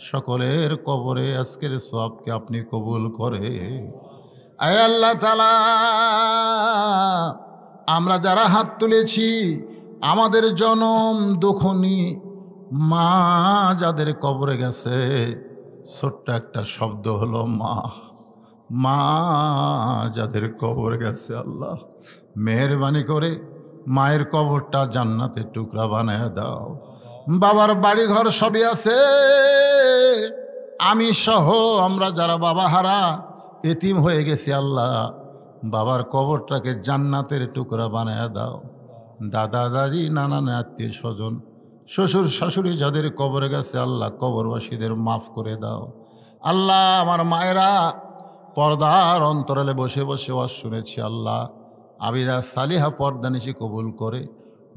Speaker 1: সকলের কবরে আজকের সওয়াবকে আপনি কবুল করে। আয় আল্লাহ তাআলা, আমরা যারা হাত তুলেছি, আমাদের জনম দুঃখনী মা যাদের কবরে গেছে, ছোট্ট একটা শব্দ হলো মা, মা যাদের কবরে গেছে আল্লাহ মেহেরবানি করে মায়ের কবরটা জান্নাতের টুকরা বানায় দাও। বাবার বাড়ি ঘর সবই আছে, আমি সহ আমরা যারা বাবা হারা এতিম হয়ে গেছি আল্লাহ, বাবার কবরটাকে জান্নাতের টুকরা বানায় দাও। দাদা দাদি, নানা আত্মীয় স্বজন শ্বশুর শাশুড়ি যাদের কবরে গেছে আল্লাহ কবরবাসীদের মাফ করে দাও। আল্লাহ আমার মায়েরা পর্দার অন্তরালে বসে বসে ওয়াজ শুনেছি আল্লাহ আবিদা সালিহা পর্দানিশি কবুল করে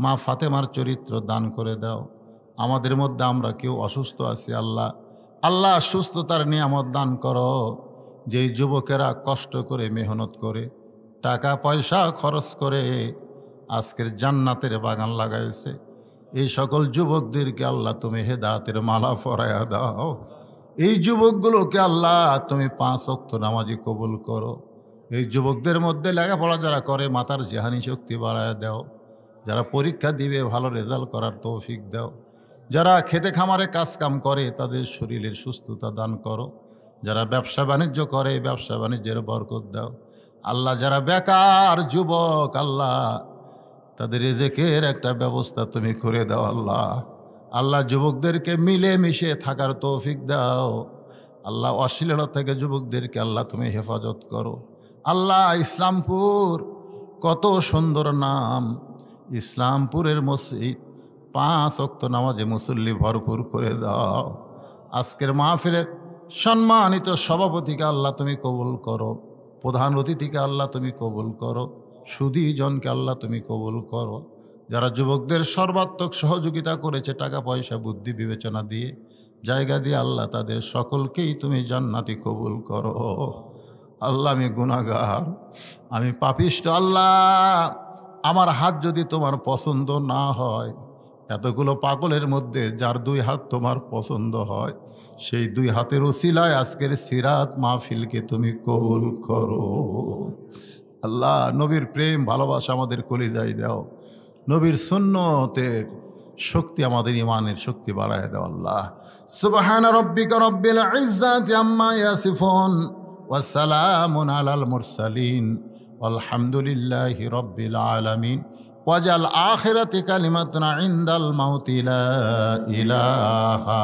Speaker 1: মা ফাতেমার চরিত্র দান করে দাও। আমাদের মধ্যে আমরা কেউ অসুস্থ আছি আল্লাহ, আল্লাহ সুস্থতার নিয়ামত দান করো। যেই যুবকেরা কষ্ট করে মেহনত করে টাকা পয়সা খরচ করে আজকের জান্নাতের বাগান লাগাইছে, এই সকল যুবকদেরকে আল্লাহ তুমি হেদায়েতের মালা পরায়া দাও। এই যুবকগুলোকে আল্লাহ তুমি 5 ওয়াক্ত নামাজি কবুল করো। এই যুবকদের মধ্যে লেখাপড়া যারা করে মাথার জেহানি শক্তি বাড়ায় দাও, যারা পরীক্ষা দিবে ভালো রেজাল্ট করার তৌফিক দাও, যারা খেতে খামারে কাজ কাম করে তাদের শরীরের সুস্থতা দান করো, যারা ব্যবসা বাণিজ্য করে ব্যবসা বাণিজ্যের বরকত দাও। আল্লাহ যারা বেকার যুবক আল্লাহ তাদের রিজিকের একটা ব্যবস্থা তুমি করে দাও আল্লাহ। আল্লাহ যুবকদেরকে মিলে মিশে থাকার তৌফিক দাও আল্লাহ। অশ্লীলতা থেকে যুবকদেরকে আল্লাহ তুমি হেফাজত করো আল্লাহ। ইসলামপুর কত সুন্দর নাম, ইসলামপুরের মসজিদ 5 ওয়াক্ত নামাজে মুসল্লি ভরপুর করে দাও। আজকের মাহফিলের সম্মানিত সভাপতিকে আল্লাহ তুমি কবুল করো, প্রধান অতিথিকে আল্লাহ তুমি কবুল করো, সুধীজনকে আল্লাহ তুমি কবুল করো। যারা যুবকদের সর্বাত্মক সহযোগিতা করেছে টাকা পয়সা বুদ্ধি বিবেচনা দিয়ে জায়গা দিয়ে আল্লাহ তাদের সকলকেই তুমি জান্নাতি কবুল করো আল্লাহ। আমি গুনাহগার, আমি পাপিষ্ট আল্লাহ। আমার হাত যদি তোমার পছন্দ না হয়, এতগুলো পাগলের মধ্যে যার 2 হাত তোমার পছন্দ হয়, সেই 2 হাতের উসিলায় আজকের সিরাত মাহফিলকে তুমি কবুল করো আল্লাহ। নবীর প্রেম ভালোবাসা আমাদের কলিজায় দাও, নবীর সুন্নতের শক্তি আমাদের ইমানের শক্তি বাড়ায় দাও আল্লাহ। সুবহানা রাব্বিকা রাব্বিল ইজ্জাতি আম্মা ইয়াসিফুন ওয়া সালামুন আলাল মুরসালিন আলহামদুলিল্লাহি রাব্বিল আলামিন। ওয়াজাল আখিরাতি কালিমাতুনা ইনদাল মাউতি লা ইলাহা